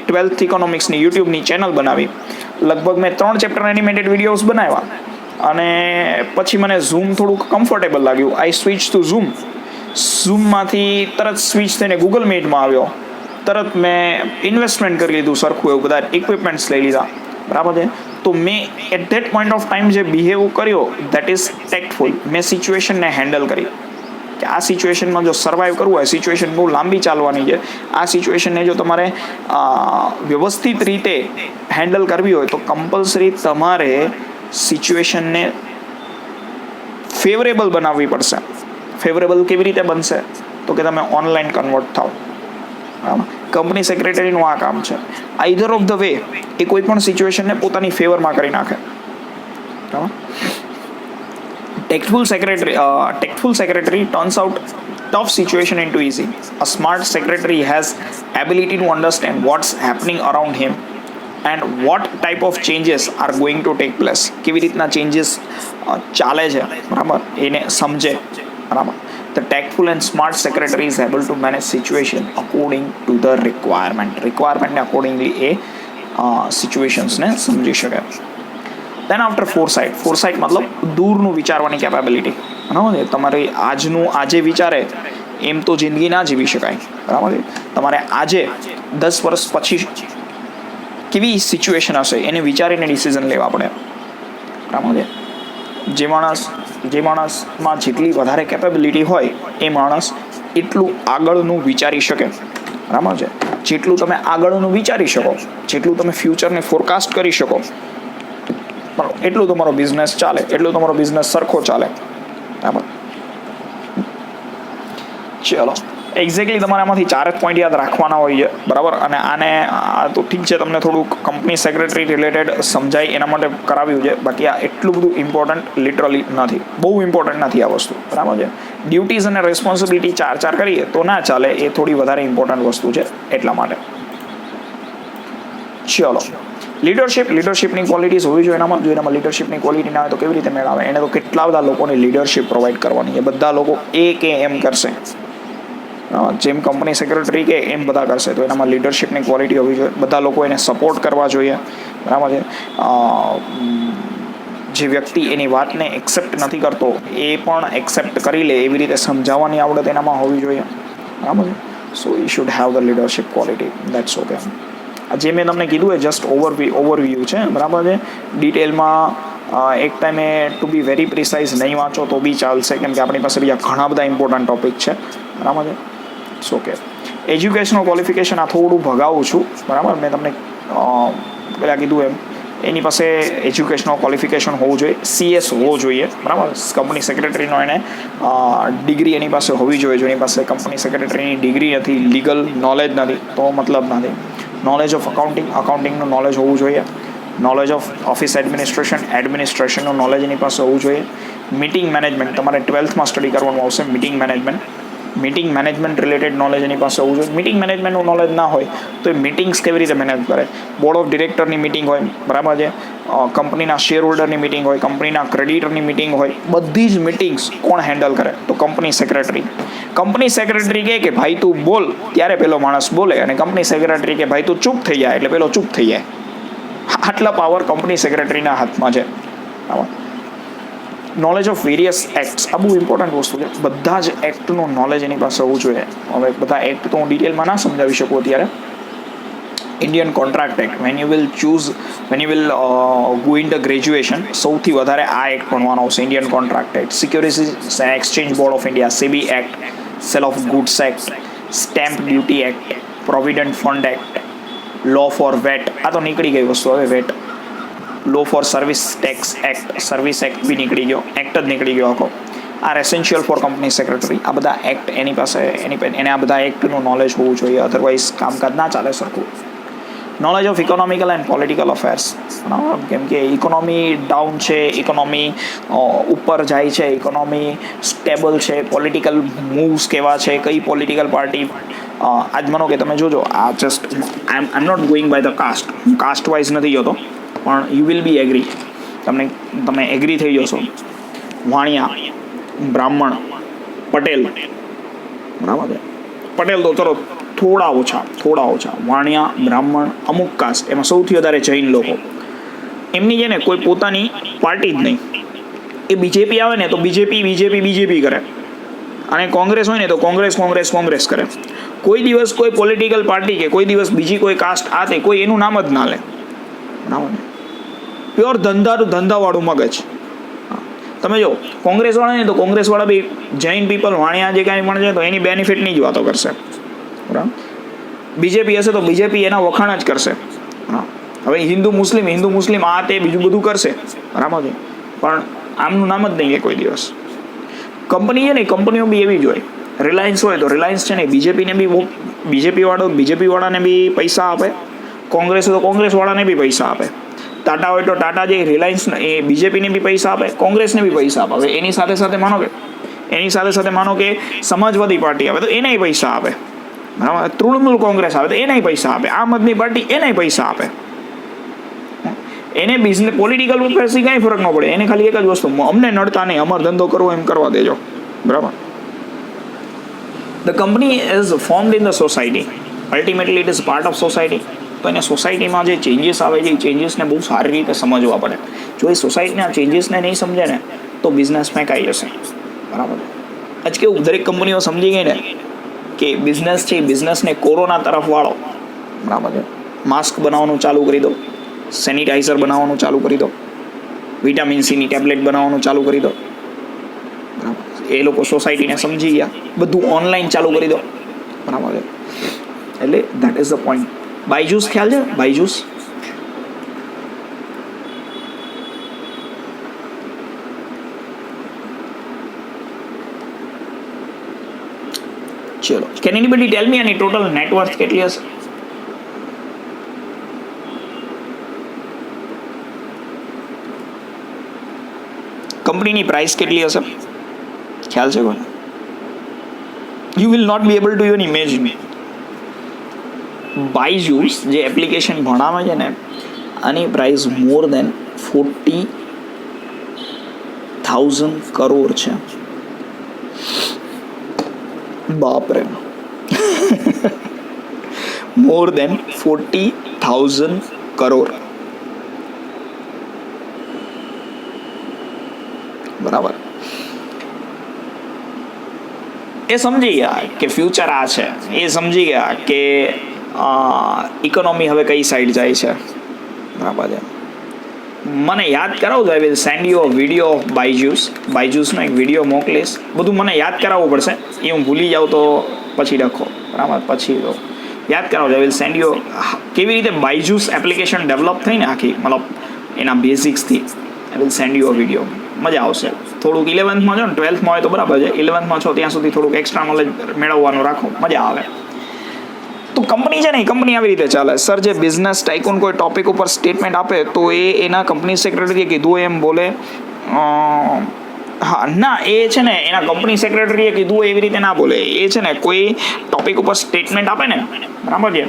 S1: 12th ઇકોનોમિક્સની યુટ્યુબની ચેનલ બનાવી. લગભગ મેં 3 ચેપ્ટર એનિમેટેડ વિડીયોઝ બનાવ્યા અને પછી મને ઝૂમ થોડુંક કમ્ફર્ટેબલ લાગ્યું. આઈ સ્વિચ ટુ ઝૂમમાંથી તરત સ્વિચ થઈને ગૂગલ મીટમાં આવ્યો. તરત મેં ઇન્વેસ્ટમેન્ટ કરી લીધું સરખું એવું, બધા ઇક્વિપમેન્ટ્સ લઈ લીધા. બરાબર છે. તો મેં at that point of time જે બિહેવ કર્યો દેટ ઇઝ ટેક્ટફુલ. મેં સિચ્યુએશનને હેન્ડલ કરી કે આ સિચ્યુએશનમાં જો સર્વાઈવ કરવું હોય, સિચ્યુએશન બહુ લાંબી ચાલવાની છે, આ સિચ્યુએશનને જો તમારે વ્યવસ્થિત રીતે હેન્ડલ કરવી હોય તો કમ્પલસરી તમારે સિચ્યુએશનને ફેવરેબલ બનાવવી પડશે. ફેવરેબલ કેવી રીતે બનશે તો કે તમે ઓનલાઈન કન્વર્ટ થાઓ. કંપની સેક્રેટરીનું આ કામ છે. આઈધર ઓફ ધ વે એ કોઈ પણ સિચ્યુએશનને પોતાની ફેવરમાં કરી નાખે. બરાબર. Tactful secretary turns out tough situation into easy. A smart secretary has ability to understand what's happening around him and what type of changes are going to take place. કેવી રીતના ચેન્જીસ ચાલે છે, બરાબર, એને સમજે. બરાબર. The tactful and smart secretary is able to manage situation according to the requirementને accordingly એ સિચ્યુએશન્સને સમજી શકે. Then after foresight મતલબ દૂરનું વિચારવાની કેપેબિલિટી. બરાબર. તમારે આજે વિચારે એમ તો જિંદગી ના જીવી શકાય. બરાબર. તમારે આજે 10 વર્ષ પછી કેવી સિચ્યુએશન હશે એને વિચારીને ડિસિઝન લેવા પડે. બરાબર. જે માણસમાં જેટલી વધારે કેપેબિલિટી હોય એ માણસ એટલું આગળનું વિચારી શકે. બરાબર છે. જેટલું તમે આગળનું વિચારી શકો, જેટલું તમે ફ્યુચરને ફોરકાસ્ટ કરી શકો, એટલું તમારો બિઝનેસ ચાલે, એટલું તમારો બિઝનેસ સરખો ચાલે. બરાબર. ચલો એક્ઝેક્ટલી તમારે આમાંથી 4 જ પોઈન્ટ યાદ રાખવાના હોય છે, બરાબર. અને આને તો ઠીક છે, તમને થોડુંક કંપની સેક્રેટરી રિલેટેડ સમજાય એના માટે કરાવ્યું છે, બાકી આ એટલું બધું ઇમ્પોર્ટન્ટ લિટરલી નથી, બહુ ઇમ્પોર્ટન્ટ નથી આ વસ્તુ, બરાબર છે. ડ્યુટીઝ અને રેસ્પોન્સિબિલિટી 4 કરીએ તો ના ચાલે, એ થોડી વધારે ઇમ્પોર્ટન્ટ વસ્તુ છે એટલા માટે. ચલો, લીડરશિપની ક્વોલિટીઝ હોવી જોઈએ એનામાં. જો એનામાં લીડરશિપની ક્વોલિટી ના હોય તો કેવી રીતે મેળવે? એને તો કેટલા બધા લોકોને લીડરશિપ પ્રોવાઈડ કરવાની છે, બધા લોકો એ કે એમ કરશે, જેમ કંપની સેક્રેટરી કે એમ બધા કરશે, તો એનામાં લીડરશિપની ક્વોલિટી હોવી જોઈએ. બધા લોકો એને સપોર્ટ કરવા જોઈએ, બરાબર છે. જે વ્યક્તિ એની વાતને એક્સેપ્ટ નથી કરતો એ પણ એક્સેપ્ટ કરી લે એવી રીતે સમજાવવાની આવડત એનામાં હોવી જોઈએ, બરાબર છે. So you should have the leadership quality, that's okay. જે મેં તમને કીધું એ જસ્ટ ઓવરવ્યૂ છે, બરાબર છે. ડિટેલમાં એક ટાઈમે ટુ બી વેરી પ્રિસાઇઝ નહીં વાંચો તો બી ચાલશે, કેમ કે આપણી પાસે બીજા ઘણા બધા ઇમ્પોર્ટન્ટ ટોપિક છે, બરાબર છે. સો કે એજ્યુકેશનલ ક્વોલિફિકેશન આ થોડું ભગાવું છું, બરાબર. મેં તમને પહેલાં કીધું એમ એની પાસે એજ્યુકેશનલ ક્વોલિફિકેશન હોવું જોઈએ, CS હોવો જોઈએ, બરાબર. કંપની સેક્રેટરીનો એને ડિગ્રી એની પાસે હોવી જોઈએ. જો એની પાસે કંપની સેક્રેટરીની ડિગ્રી નથી, લીગલ નોલેજ નથી, તો મતલબ નથી. નોલેજ ઓફ અકાઉન્ટિંગનું નોલેજ હોવું જોઈએ. નોલેજ ઓફ ઓફિસ એડમિનિસ્ટ્રેશનનું નોલેજ એની પાસે હોવું જોઈએ. મીટિંગ મેનેજમેન્ટ તમારે 12થમાં સ્ટડી કરવાનું આવશે, મીટિંગ મેનેજમેન્ટ રિલેટેડ નોલેજ એની પાસે હોવું જોઈએ. મીટિંગ મેનેજમેન્ટનું નોલેજ ના હોય તો એ મિટિંગ્સ કેવી રીતે મેનેજ કરે? બોર્ડ ઓફ ડિરેક્ટરની મિટિંગ હોય, બરાબર છે. કંપનીના શેર હોલ્ડરની મિટિંગ હોય, કંપનીના ક્રેડિટરની મિટિંગ હોય, બધી જ મિટિંગ્સ કોણ હેન્ડલ કરે? તો કંપની સેક્રેટરી. કંપની સેક્રેટરી કહે કે ભાઈ તું બોલ, ત્યારે પેલો માણસ બોલે, અને કંપની સેક્રેટરી કે ભાઈ તું ચૂપ થઈ જાય, એટલે પેલો ચૂપ થઈ જાય. આટલા પાવર કંપની સેક્રેટરીના હાથમાં છે, બરાબર. નોલેજ ઓફ વેરિયસ એક્ટ્સ, આ બહુ ઇમ્પોર્ટન્ટ વસ્તુ છે. બધા જ એક્ટનું નોલેજ એની પાસે હોવું જોઈએ. હવે બધા એક્ટ તો હું ડિટેલમાં ના સમજાવી શકું અત્યારે. Indian contract act, when you will go in the graduation, સૌથી વધારે આ એક્ટ ભણવાનો આવશે, Indian contract act. Securities and exchange board of India, SEBI act, sale of goods act, stamp duty act, provident fund act, law for VAT, આ તો નીકળી ગઈ વસ્તુ હવે VAT. Law for service tax act, service act બી નીકળી ગયો, act જ નીકળી ગયો આખો. Are essential for company secretary, આ બધા એક્ટ એની પાસે એને આ બધા એક્ટનું નોલેજ હોવું જોઈએ, અધરવાઇઝ કામકાજ ના ચાલે સરખું. Knowledge of economical and political affairs, કેમ કે ઇકોનોમી ડાઉન છે, ઇકોનોમી ઉપર જાય છે, ઇકોનોમી સ્ટેબલ છે, પોલિટિકલ મૂવ્સ કેવા છે, કઈ પોલિટિકલ પાર્ટી. આજ માનો કે તમે જોજો, આ just I am not going by the caste wise નથી જતો, પણ યુ વિલ બી એગ્રી, તમે એગ્રી થઈ જશો. વાણિયા, બ્રાહ્મણ, પટેલ, બરાબર છે. પટેલ તો ચલો થોડા ઓછા, વાણિયા, બ્રાહ્મણ, અમુક કાસ્ટ, એમાં સૌથી વધારે જૈન લોકો. એમની છે ને કોઈ પોતાની પાર્ટી જ નહીં. એ બીજેપી આવે ને તો બીજેપી કરે, અને કોંગ્રેસ હોય ને તો કોંગ્રેસ કરે. કોઈ દિવસ કોઈ પોલિટિકલ પાર્ટી કે કોઈ દિવસ બીજી કોઈ કાસ્ટ આ તે કોઈ એનું નામ જ ના લે, બરાબર. પ્યોર ધંધાવાળું મગજ. તમે જો કોંગ્રેસવાળા ને તો કોંગ્રેસવાળા બી જૈન પીપલ, વાણિયા જે કાંઈ પણ છે તો એની બેનિફિટની જ વાતો કરશે, બરાબર. બીજેપી હશે તો બીજેપી એના વખાણ જ કરશે. હવે હિન્દુ મુસ્લિમ આ તે બીજું બધું કરશે, બરાબર છે, પણ આમનું નામ જ નહીં લે કોઈ દિવસ. કંપની છે ને, કંપનીઓ બી એવી જ હોય. રિલાયન્સ હોય તો રિલાયન્સ છે ને બીજેપીવાળાને બી પૈસા આપે, કોંગ્રેસ હોય તો કોંગ્રેસવાળાને બી પૈસા આપે. ટાટા હોય તો ટાટા જે રિલાયન્સ એ બીજેપીને બી પૈસા આપે, કોંગ્રેસને બી પૈસા આપે. હવે એની સાથે માનો કે સમાજવાદી પાર્ટી આવે તો એનાય પૈસા આપે, બરાબર. તૃણમૂલ કોંગ્રેસ આવે તો એનાય પૈસા આપે, આમ આદમી પાર્ટી એનાય પૈસા આપે. એને બિઝનેસ પોલિટિકલ ઉપરથી કાંઈ ફરક ન પડે, એને ખાલી એક જ વસ્તુ, અમને નડતા નહીં, અમારો ધંધો કરવો એમ કરવા દેજો, બરાબર. The company is formed in the society, ultimately it is part of society. તો એને સોસાયટીમાં જે ચેન્જીસ આવે છે એ ચેન્જીસને બહુ સારી રીતે સમજવા પડે. જો એ સોસાયટીના ચેન્જીસને નહીં સમજે ને તો બિઝનેસ ફેંકાઈ જશે, બરાબર. આજ કેવું દરેક કંપનીઓ સમજી ગઈ ને કે બિઝનેસ છે, બિઝનેસને કોરોના તરફ વાળો, બરાબર છે. માસ્ક બનાવવાનું ચાલુ કરી દો, સેનિટાઈઝર બનાવવાનું ચાલુ કરી દો, વિટામિન સીની ટેબ્લેટ બનાવવાનું ચાલુ કરી દો, બરાબર. એ લોકો સોસાયટીને સમજી ગયા, બધું ઓનલાઈન ચાલુ કરી દો, બરાબર છે. એટલે that is the point. Byju's ખ્યાલ છે? બાયજૂસ ચલો, કેન એનીબડી ટેલ મી એની ટોટલ નેટવર્થ કેટલી હશે? કંપનીની પ્રાઇસ કેટલી હશે? ખ્યાલ છે કોને? You will not be able to even imagine. Byju's જે એપ્લિકેશન ભણાવે છે ને, આની પ્રાઇસ મોર દેન 40,000 કરોડ છે. બાપરે, મોર દેન 40,000 કરોડ. બરાબર. એ સમજી ગયા કે ફ્યુચર આ છે, એ સમજી ગયા કે ઇકોનોમી હવે કઈ સાઈડ જાય છે. બરાબર છે. મને યાદ કરાવજો. I will send you a video of બાયજૂસનો એક વિડીયો મોકલીશ. બધું મને યાદ કરાવવું પડશે, એ હું ભૂલી જાઉં તો પછી લખો. બરાબર, પછી તો યાદ કરાવજો. આઈ વિલ સેન્ડ યુ કેવી રીતે બાયજૂસ એપ્લિકેશન ડેવલપ થઈને આખી, મતલબ એના બેઝિક્સથી. I will send you a video. મજા આવશે. થોડુંક 11th છો ને, 12th હોય તો બરાબર છે. 11th છો ત્યાં સુધી થોડુંક એક્સ્ટ્રા નોલેજ મેળવવાનું રાખો, મજા આવે. તો કંપની છે ને, એ કંપની આવી રીતે ચાલે. સર, જે બિઝનેસ ટાઇકૂન કોઈ ટોપિક ઉપર સ્ટેટમેન્ટ આપે તો એ એના કંપની સેક્રેટરીએ કીધું એમ બોલે. હા ના, એ છે ને એના કંપની સેક્રેટરીએ કીધું એવી રીતે ના બોલે. એ છે ને કોઈ ટોપિક ઉપર સ્ટેટમેન્ટ આપે ને, બરાબર છે,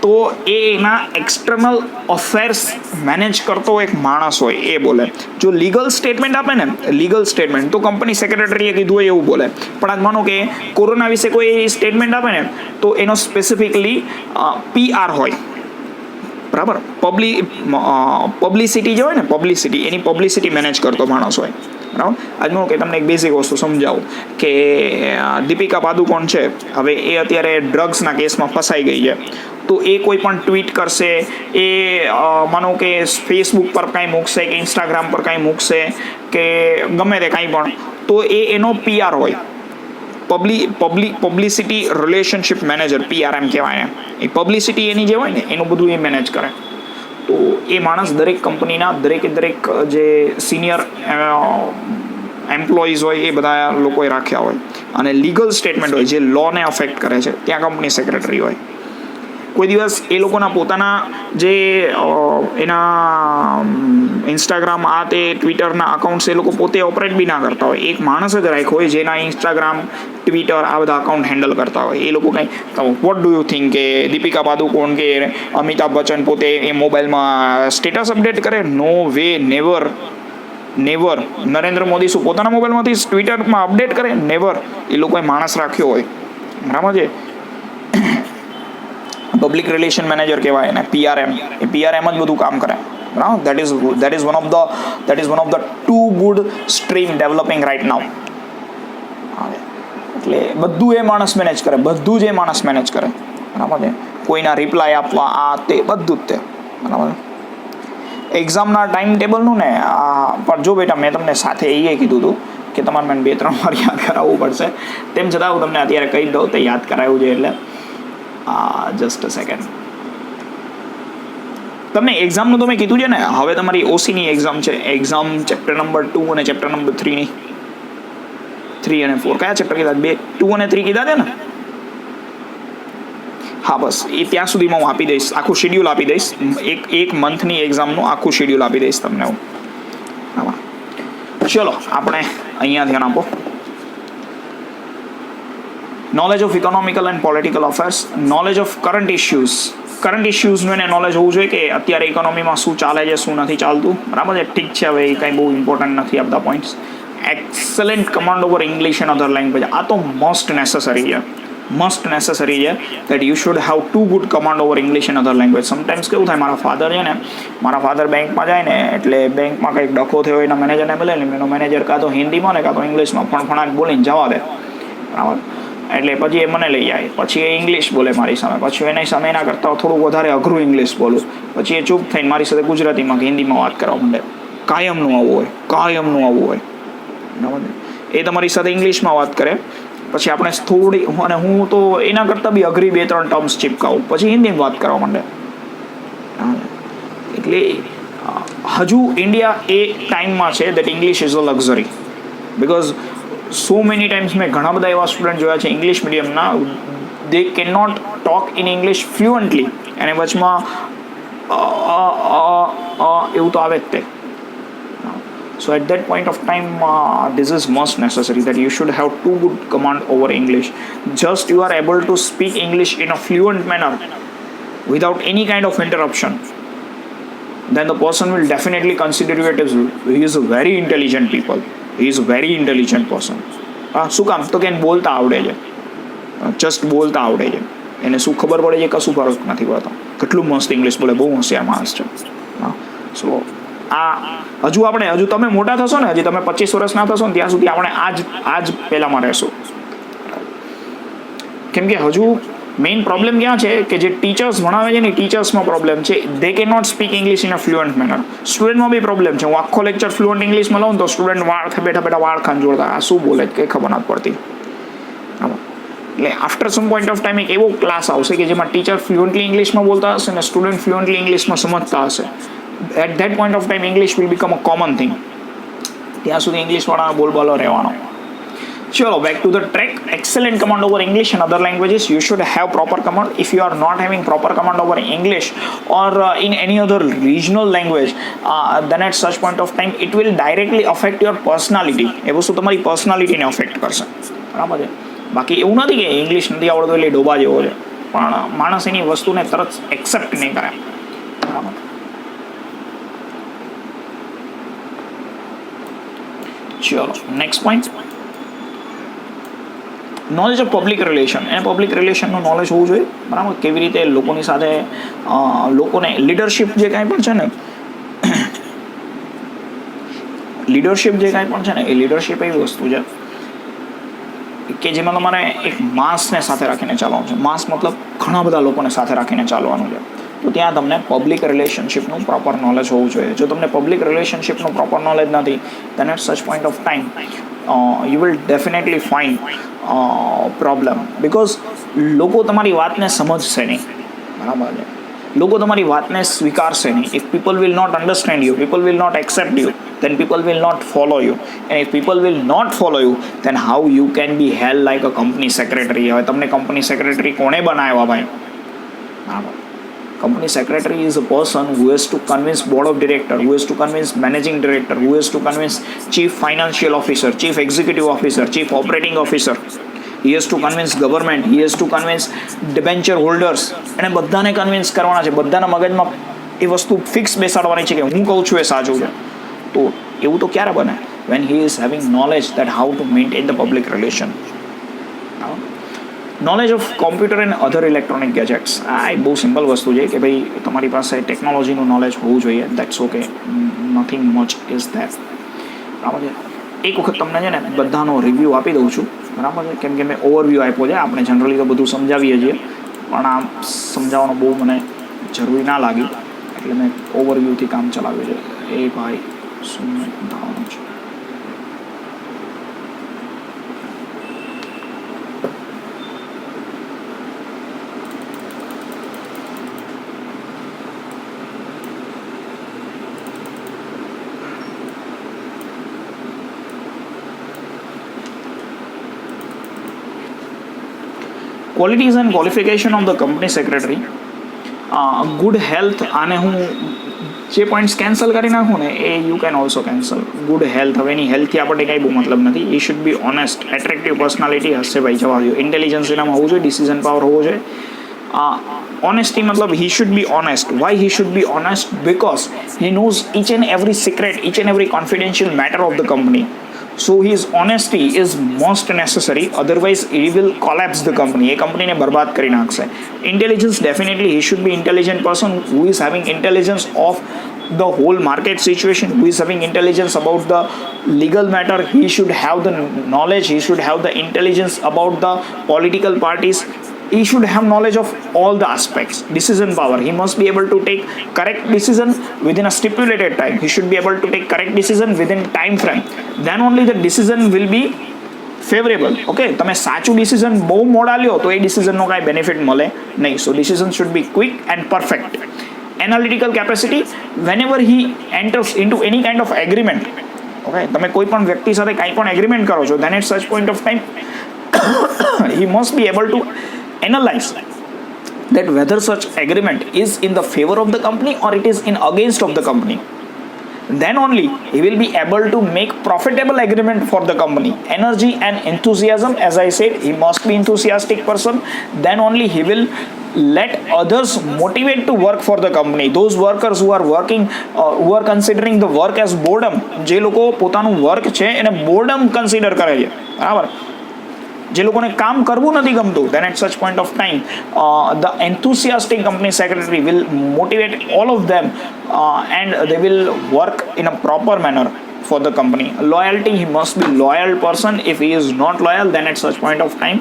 S1: તો એ એના એક્સટર્નલ અફેર્સ મેનેજ કરતો એક માણસ હોય એ બોલે. જો લીગલ સ્ટેટમેન્ટ આપે ને, લીગલ સ્ટેટમેન્ટ, તો કંપની સેક્રેટરીએ કીધું હોય એવું બોલે. પણ આજ માનો કે કોરોના વિશે કોઈ સ્ટેટમેન્ટ આપે ને, તો એનો સ્પેસિફિકલી PR હોય. બરાબર, પબ્લિસિટી જે હોય ને, પબ્લિસિટી, એની પબ્લિસિટી મેનેજ કરતો માણસ હોય. બરાબર. આજનું કે તમને એક બેઝિક વસ્તુ સમજાવું કે દીપિકા પાદુકોણ છે, હવે એ અત્યારે ડ્રગ્સના કેસમાં ફસાઈ ગઈ છે. તો એ કોઈ પણ ટ્વીટ કરશે, એ માનો કે ફેસબુક પર કાંઈ મૂકશે કે ઇન્સ્ટાગ્રામ પર કાંઈ મૂકશે કે ગમે તે કાંઈ પણ, તો એ એનો PR હોય. પબ્લિસિટી રિલેશનશિપ મેનેજર, PRM કહેવાય. એ પબ્લિસિટી એની જે હોય ને, એનું બધું એ મેનેજ કરે. તો એ માણસ દરેક કંપનીના દરેક જે સિનિયર એમ્પ્લોઈઝ હોય એ બધા લોકોએ રાખ્યા હોય. અને લીગલ સ્ટેટમેન્ટ હોય જે લોને અફેક્ટ કરે છે, ત્યાં કંપની સેક્રેટરી હોય. કોઈ દિવસ એ લોકોના પોતાના જે એના ઇન્સ્ટાગ્રામ, આ તે ટ્વિટરના અકાઉન્ટ્સ એ લોકો પોતે ઓપરેટ બી ના કરતા હોય. એક માણસ જ રાખ્યો હોય જેના ઇન્સ્ટાગ્રામ, ટ્વિટર આ બધા અકાઉન્ટ હેન્ડલ કરતા હોય. એ લોકો કંઈ વોટ ડુ યુ થિંક કે દીપિકા પાદુકોણ કે અમિતાભ બચ્ચન પોતે એ મોબાઈલમાં સ્ટેટસ અપડેટ કરે? નો વે, નેવર. નરેન્દ્ર મોદી શું પોતાના મોબાઈલમાંથી ટ્વિટરમાં અપડેટ કરે? નેવર. એ લોકોએ માણસ રાખ્યો હોય. બરાબર છે. પબ્લિક રિલેશન મેનેજર કહેવાય ને, PRM. એ PRM જ બધું કામ કરે. બરાબર. that is one of the two good stream developing right now. એટલે બધું એ માણસ મેનેજ કરે, બધું જ એ માણસ મેનેજ કરે. બરાબર છે. કોઈના રિપ્લાય આપવા, આ તે બધું જ તે. બરાબર. એક્ઝામના ટાઈમ ટેબલનું ને પણ જો બેટા, મેં તમને સાથે એ કીધું હતું કે તમારે મને 2-3 વાર યાદ કરાવવું પડશે. તેમ છતાં હું તમને અત્યારે કહી દઉં, તે યાદ કરાવ્યું છે એટલે જસ્ટ અ સેકન્ડ. તમને એક્ઝામનું તો મેં કીધું છે ને, હવે તમારી OCની એક્ઝામ છે. એક્ઝામ ચેપ્ટર નંબર 2 અને ચેપ્ટર નંબર 3 અને 4 કયા ચેપ્ટર કીધા? 2 અને 3 કીધા છે ને? હા, બસ એ ત્યાં સુધીમાં હું આપી દઈશ, આખું શેડ્યુલ આપી દઈશ. એક મંથની એક્ઝામનું આખું શેડ્યુલ આપી દઈશ તમને હું. હા, ચલો આપણે અહીંયા ધ્યાન આપો. Knowledge of economical and political affairs, knowledge of current ઇશ્યુઝનું એને નોલેજ હોવું જોઈએ કે અત્યારે ઇકોનોમીમાં શું ચાલે છે, શું નથી ચાલતું. બરાબર છે. ઠીક છે, હવે એ કાંઈ બહુ ઇમ્પોર્ટન્ટ નથી આ બધા points. Excellent command over English and other language, આ તો મસ્ટ નેસેસરી છે that you should have too good command over English and other language. Sometimes કેવું થાય, મારા ફાધર બેંકમાં જાય ને, એટલે બેંકમાં કંઈક ડખો થયો એના મેનેજરને મળે ને, એનો મેનેજર કાં તો હિન્દીમાં ને કાં તો ઇંગ્લિશમાં ફણફણાટ બોલીને જવા દે. બરાબર. એટલે પછી એ મને લઈ જાય, પછી એ ઇંગ્લિશ બોલે મારી સામે, પછી એની સામે એના કરતાં થોડું વધારે અઘરું ઇંગ્લિશ બોલું, પછી એ ચૂપ થઈને મારી સાથે ગુજરાતીમાં કે હિન્દીમાં વાત કરવા માંડે. કાયમનું આવું હોય. બરાબર. એ તમારી સાથે ઇંગ્લિશમાં વાત કરે, પછી આપણે થોડી, અને હું તો એના કરતાં બી અઘરી 2-3 ટર્મ્સ ચીપકાવું, પછી હિન્દીમાં વાત કરવા માંડે. એટલે હજુ ઇન્ડિયા એ ટાઈમમાં છે that English is a luxury. Because so many times મેં ઘણા બધા એવા સ્ટુડન્ટ જોયા છે ઇંગ્લિશ મીડિયમના, they can not talk in English fluently, અને વચમાં એવું તો આવે જ તે. So at that point of time, this is most necessary that you should have too good command over English. Just you are able to speak English in a fluent manner without any kind of interruption, then the person will definitely consider you as he is a very intelligent people. He is a very intelligent person. શું કામ તો કે બોલતા આવડે છે, just બોલતા આવડે છે, એને શું ખબર પડે છે કશું ફરક નથી પડતો, કેટલું મસ્ત ઇંગ્લિશ બોલે, બહુ હોશિયાર માણસ છે. સો હજુ તમે મોટા થશો ને, હજી તમે 25 વર્ષના થશો ને ત્યાં સુધી આપણે આ જ પહેલામાં રહેશું. કેમ કે હજુ મેઇન પ્રોબ્લેમ ક્યાં છે કે જે ટીચર્સ ભણાવે છે ને ટીચર્સમાં પ્રોબ્લેમ છે. They can not speak English in a fluent manner. સ્ટુડન્ટમાં બી પ્રોબ્લેમ છે. હું આખો લેક્ચર ફ્લુઅન્ટ ઇંગ્લિશમાં લઉં તો સ્ટુડન્ટ બેઠા વાળ ખંજોળતા, આ શું બોલે કંઈ ખબર નથી પડતી. એટલે after some point of time એક એવો ક્લાસ આવશે કે જેમાં ટીચર ફ્લુઅન્ટલી ઇંગ્લિશમાં બોલતા હશે અને સ્ટુડન્ટ ફ્લુઅન્ટલી ઇંગ્લિશમાં સમજતા હશે. At that point of time English will become a common thing. ત્યાં સુધી ઇંગ્લિશવાળા બોલબાલો રહેવાનો. Chalo, back to the track. Excellent command over English and other languages. You should have proper command. If you are not having proper command over English or in any other regional language, then at such point of time it will directly affect your personality. એ વસ્તુ તમારી પર્સનાલિટીને affect કરશે. બરાબર છે. બાકી એવું નથી કે English નથી આવડતું એટલે ડોબા જેવો છે, પણ માણસ એની વસ્તુને તરત એક્સેપ્ટ નહીં કરે. બરાબર. ચલો, next point. Knowledge of public relation. એને પબ્લિક રિલેશનનું નોલેજ હોવું જોઈએ. બરાબર. કેવી રીતે લોકોની સાથે લોકોને લીડરશિપ જે કાંઈ પણ છે ને, લીડરશિપ જે કાંઈ પણ છે ને એ લીડરશિપ એવી વસ્તુ છે કે જેમાં તમારે એક માસને સાથે રાખીને ચાલવાનું છે. માસ મતલબ ઘણા બધા લોકોને સાથે રાખીને ચાલવાનું છે. તો ત્યાં તમને પબ્લિક રિલેશનશિપનું પ્રોપર નોલેજ હોવું જોઈએ. જો તમને પબ્લિક રિલેશનશિપનું પ્રોપર નોલેજ નથી, then at such point of time you will definitely find problem. Because લોકો તમારી વાતને સમજશે નહીં. બરાબર છે. લોકો તમારી વાતને સ્વીકારશે નહીં. If people will not understand you, people will not accept you, then people will not follow you. And if people will not follow you, then how you can be held like a company secretary? હવે તમને company secretary કોણે બનાવ્યા ભાઈ? બરાબર. Company secretary is a person who has to convince board of director, who has to convince managing director, who has to convince chief financial officer, chief executive officer, chief operating officer. He has to convince government, he has to convince debenture holders. એને બધાને convince કરવાના છે. બધાના મગજમાં એ વસ્તુ fix બેસાડવાની છે કે હું કહું છું એ સાચું છે. તો એવું તો ક્યારે બને? when he is having knowledge that how to maintain the public relation. Knowledge of computer and other electronic gadgets. આ એક બહુ સિમ્પલ વસ્તુ છે કે ભાઈ તમારી પાસે ટેકનોલોજીનું નોલેજ હોવું જોઈએ. That's okay, nothing much is that. બરાબર છે. એક વખત તમને છે ને બધાનો રિવ્યૂ આપી દઉં છું. બરાબર છે. કેમ કે મેં ઓવરવ્યૂ આપ્યો છે. આપણે જનરલી તો બધું સમજાવીએ છીએ, પણ આમ સમજાવવાનું બહુ મને જરૂરી ના લાગ્યું એટલે મેં ઓવરવ્યૂથી કામ ચલાવ્યું છે. એ ભાઈ શું ધારવાનું છે? Qualities and qualification of the company secretary. Good health. આને હું જે પોઈન્ટ્સ કેન્સલ કરી નાખું ને એ you can also cancel. Good health. હવે એની હેલ્થથી આપણને કાંઈ બહુ મતલબ નથી. એ should be honest, attractive personality હશે ભાઈ, જવા દો. ઇન્ટેલિજન્સ એનામાં હોવું જોઈએ, ડિસિઝન પાવર હોવો જોઈએ. ઓનેસ્ટી મતલબ he should be honest. Why he should be honest? Because he knows each and every secret, each and every confidential matter of the company. So his honesty is most necessary, otherwise he will collapse the company. એ કંપનીને બરબાદ કરી નાખશે. Intelligence, definitely he should be intelligent person who is having intelligence of the whole market situation, who is having intelligence about the legal matter. He should have the knowledge, he should have the intelligence about the political parties. He should have knowledge of all the aspects. Decision power. He must be able to take correct decision within a stipulated time. He should be able to take correct decision within time frame. Then only the decision will be favorable. Okay, તમે સાચું decision બહુ મોડા લ્યો તો એ ડિસિઝનનો કાંઈ benefit મળે નહીં. So decision should be quick and perfect. Analytical capacity. Whenever he enters into any kind of agreement, okay, તમે કોઈ પણ વ્યક્તિ સાથે કાંઈ પણ એગ્રીમેન્ટ કરો છો, then at such point of time he must be able to analyze that whether such agreement is in the favor of the company or it is in against of the company. Then only he will be able to make profitable agreement for the company. Energy and enthusiasm, as I said, he must be enthusiastic person. Then only he will let others motivate to work for the company. Those workers who are working, who are considering the work as boredom, જે લોકો પોતાનું work છે એને boredom consider કરે છે, બરાબર, જે લોકોને કામ કરવું નથી ગમતું, then at such point of time the enthusiastic company secretary will motivate all of them and they will work in a proper manner for the company. Loyalty, he must be loyal person. If he is not loyal, then at such point of time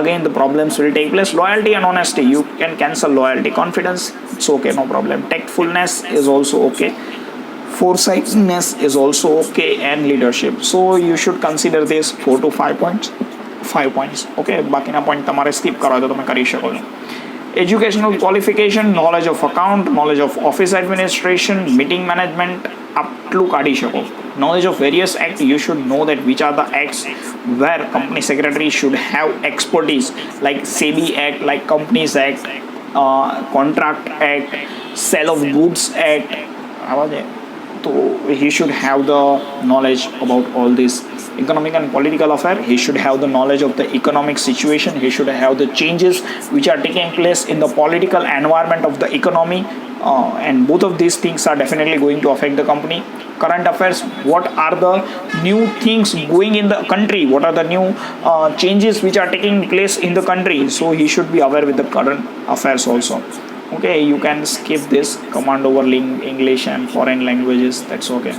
S1: again the problems will take place. Loyalty and honesty, you can cancel loyalty. Confidence, it's okay, no problem. Tactfulness is also okay. Foresightness is also okay, and leadership. So you should consider this 4 to 5 points. 5 points. Okay, બાકીના point તમારે skip કરવા તો તમે કરી શકો છો. Educational qualification, knowledge of account, knowledge of office administration, meeting management, આટલું કાઢી શકો. Knowledge of various act, you should know that which are the acts where company secretary should have expertise, like SEBI act, like companies act, contract act, sale of goods act, આવા છે. તો he should have the knowledge about all this economic and political affair. He should have the knowledge of the economic situation. He should have the changes which are taking place in the political environment of the economy, and both of these things are definitely going to affect the company. Current affairs, what are the new things going in the country, what are the new changes which are taking place in the country, so he should be aware with the current affairs also. Okay, you can skip this command over English and foreign languages, that's okay.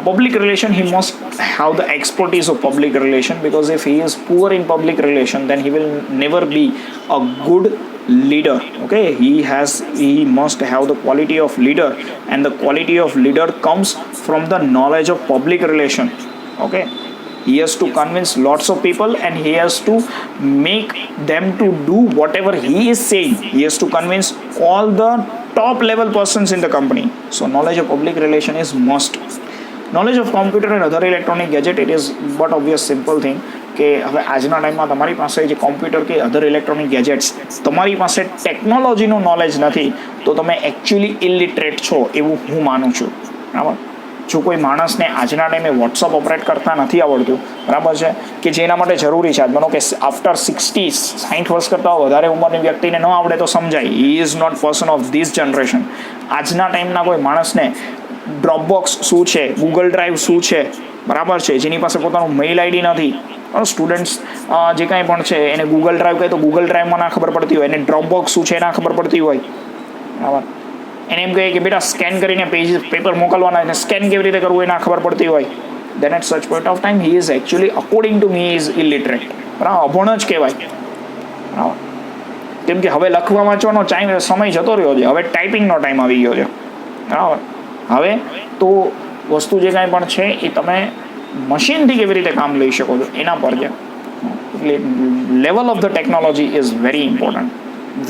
S1: Public relation, he must have the expertise of public relation, because if he is poor in public relation, then he will never be a good leader. Okay, he must have the quality of leader, and the quality of leader comes from the knowledge of public relation. Okay, he has to convince lots of people, and he has to make them to do whatever he is saying. He has to convince all the top level persons in the company. So knowledge of public relation is must. Knowledge of computer and other electronic gadget, it is but obvious simple thing કે હવે આજના ટાઈમમાં તમારી પાસે જે computer કે અધર electronic gadgets, તમારી પાસે ટેકનોલોજીનું નોલેજ નથી તો તમે એકચ્યુઅલી ઇલિટરેટ છો એવું હું માનું છું, બરાબર. જો કોઈ માણસને આજના ટાઈમે વોટ્સઅપ ઓપરેટ કરતા નથી આવડતું, બરાબર છે, કે જેના માટે જરૂરી છે, માનો કે આફ્ટર 60 વર્ષ કરતાં વધારે ઉંમરની વ્યક્તિને ન આવડે તો સમજાય, he is not person of this generation. આજના ટાઈમના કોઈ માણસને ડ્રોપબોક્સ શું છે, ગૂગલ ડ્રાઈવ શું છે, બરાબર છે, જેની પાસે પોતાનું મેઇલ આઈડી નથી, સ્ટુડન્ટ્સ જે કાંઈ પણ છે એને ગૂગલ ડ્રાઈવ કહે તો ગૂગલ ડ્રાઈવમાં ના ખબર પડતી હોય, એને ડ્રોપબોક્સ શું છે ના ખબર પડતી હોય, બરાબર. એને એમ કહે કે બેટા સ્કેન કરીને પેપર મોકલવાના, એને સ્કેન કેવી રીતે કરવું એ ના ખબર પડતી હોય, then at such point of time he is actually, according to me, is illiterate, બરાબર, અભણ જ કહેવાય, બરાબર. કેમ કે હવે લખવા વાંચવાનો સમય જતો રહ્યો છે, હવે ટાઈપિંગનો ટાઈમ આવી ગયો છે, બરાબર. હવે તો વસ્તુ જે કાંઈ પણ છે એ તમે મશીનથી કેવી રીતે કામ લઈ શકો છો એના પર છે. એટલે level of the technology is very important,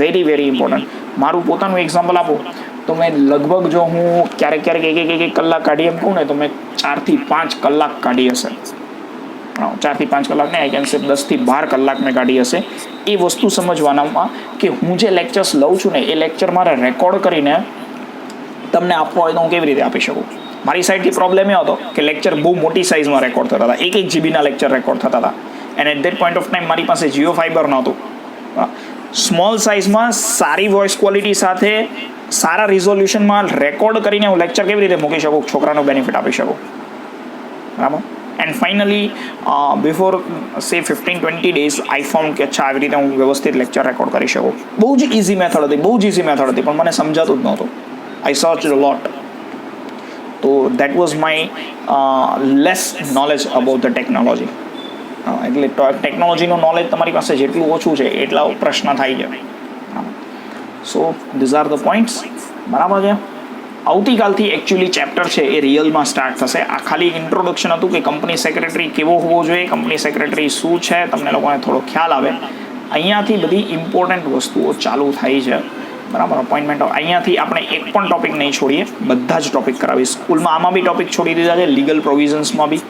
S1: very very important. મારું પોતાનું એક્ઝામ્પલ આપું તો મેં લગભગ, જો હું ક્યારેક એક કલાક કાઢી એમ કહું ને, તો મેં 4 થી 5 કલાક કાઢી હશે. 4 થી 5 કલાક ને આઈ કેન સે 10 થી 12 કલાક મેં કાઢી હશે એ વસ્તુ સમજવાનામાં કે હું જે લેક્ચર્સ લઉં છું ને એ લેક્ચર મારે રેકોર્ડ કરીને તમને આપવા હોય તો હું કેવી રીતે આપી શકું. મારી સાઈડથી પ્રોબ્લેમ એ હતો કે લેક્ચર બહુ મોટી સાઇઝમાં રેકોર્ડ થતા હતા, 1 GB લેક્ચર રેકોર્ડ થતા હતા, and at that point of time મારી પાસે જીઓ ફાઈબર નહોતું. સ્મોલ સાઇઝમાં સારી વોઇસ ક્વોલિટી સાથે સારા રિઝોલ્યુશનમાં રેકોર્ડ કરીને હું લેક્ચર કેવી રીતે મૂકી શકું, છોકરાનું બેનિફિટ આપી શકું, બરાબર. એન્ડ ફાઇનલી બિફોર સે 15-20 ડેઝ આઈ ફાઉન્ડ કે અચ્છા આવી રીતે હું વ્યવસ્થિત લેક્ચર રેકોર્ડ કરી શકું. બહુ જ ઇઝી મેથડ હતી, પણ મને સમજાતું જ નહોતું. I searched a lot. So that was my less knowledge about the technology. એટલે ટેકનોલોજીનું નોલેજ તમારી પાસે જેટલું ઓછું છે એટલા પ્રશ્ન થાય છે. સો ધીઝ આર ધ પોઈન્ટ્સ, બરાબર છે. આવતીકાલથી એકચ્યુઅલી ચેપ્ટર છે એ રિયલમાં સ્ટાર્ટ થશે. આ ખાલી ઇન્ટ્રોડક્શન હતું કે કંપની સેક્રેટરી કેવો હોવો જોઈએ, કંપની સેક્રેટરી શું છે, તમને લોકોને થોડો ખ્યાલ આવે. અહીંયાથી બધી ઇમ્પોર્ટન્ટ વસ્તુઓ ચાલુ થાય છે. બરાબર અપોઇન્ટમેન્ટ અહીંયાથી આપણે એક પણ ટોપિક નહીં છોડીએ, બધા જ ટોપિક કરાવીએ. સ્કૂલમાં આમાં બી ટોપિક છોડી દીધા છે, લીગલ પ્રોવિઝન્સમાં બી.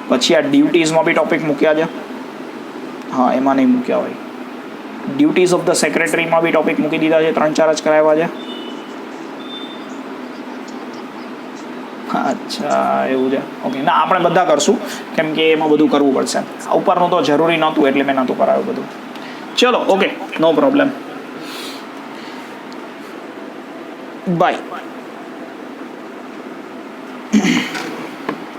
S1: પછી આ ડ્યુટીઝમાં બી ટોપિક મૂક્યા છે. હા એમાં નહીં મૂક્યા હોય. ડ્યુટીઝ ઓફ ધ સેક્રેટરીમાં બી ટોપિક મૂકી દીધા છે, 3-4 જ કરાવ્યા છે. અચ્છા એવું છે. ઓકે ના આપણે બધા કરશું કેમ કે એમાં બધું કરવું પડશે. ઉપરનું તો જરૂરી નહોતું એટલે મેં નહોતું કરાવ્યું બધું. ચલો ઓકે નો પ્રોબ્લેમ. બાય.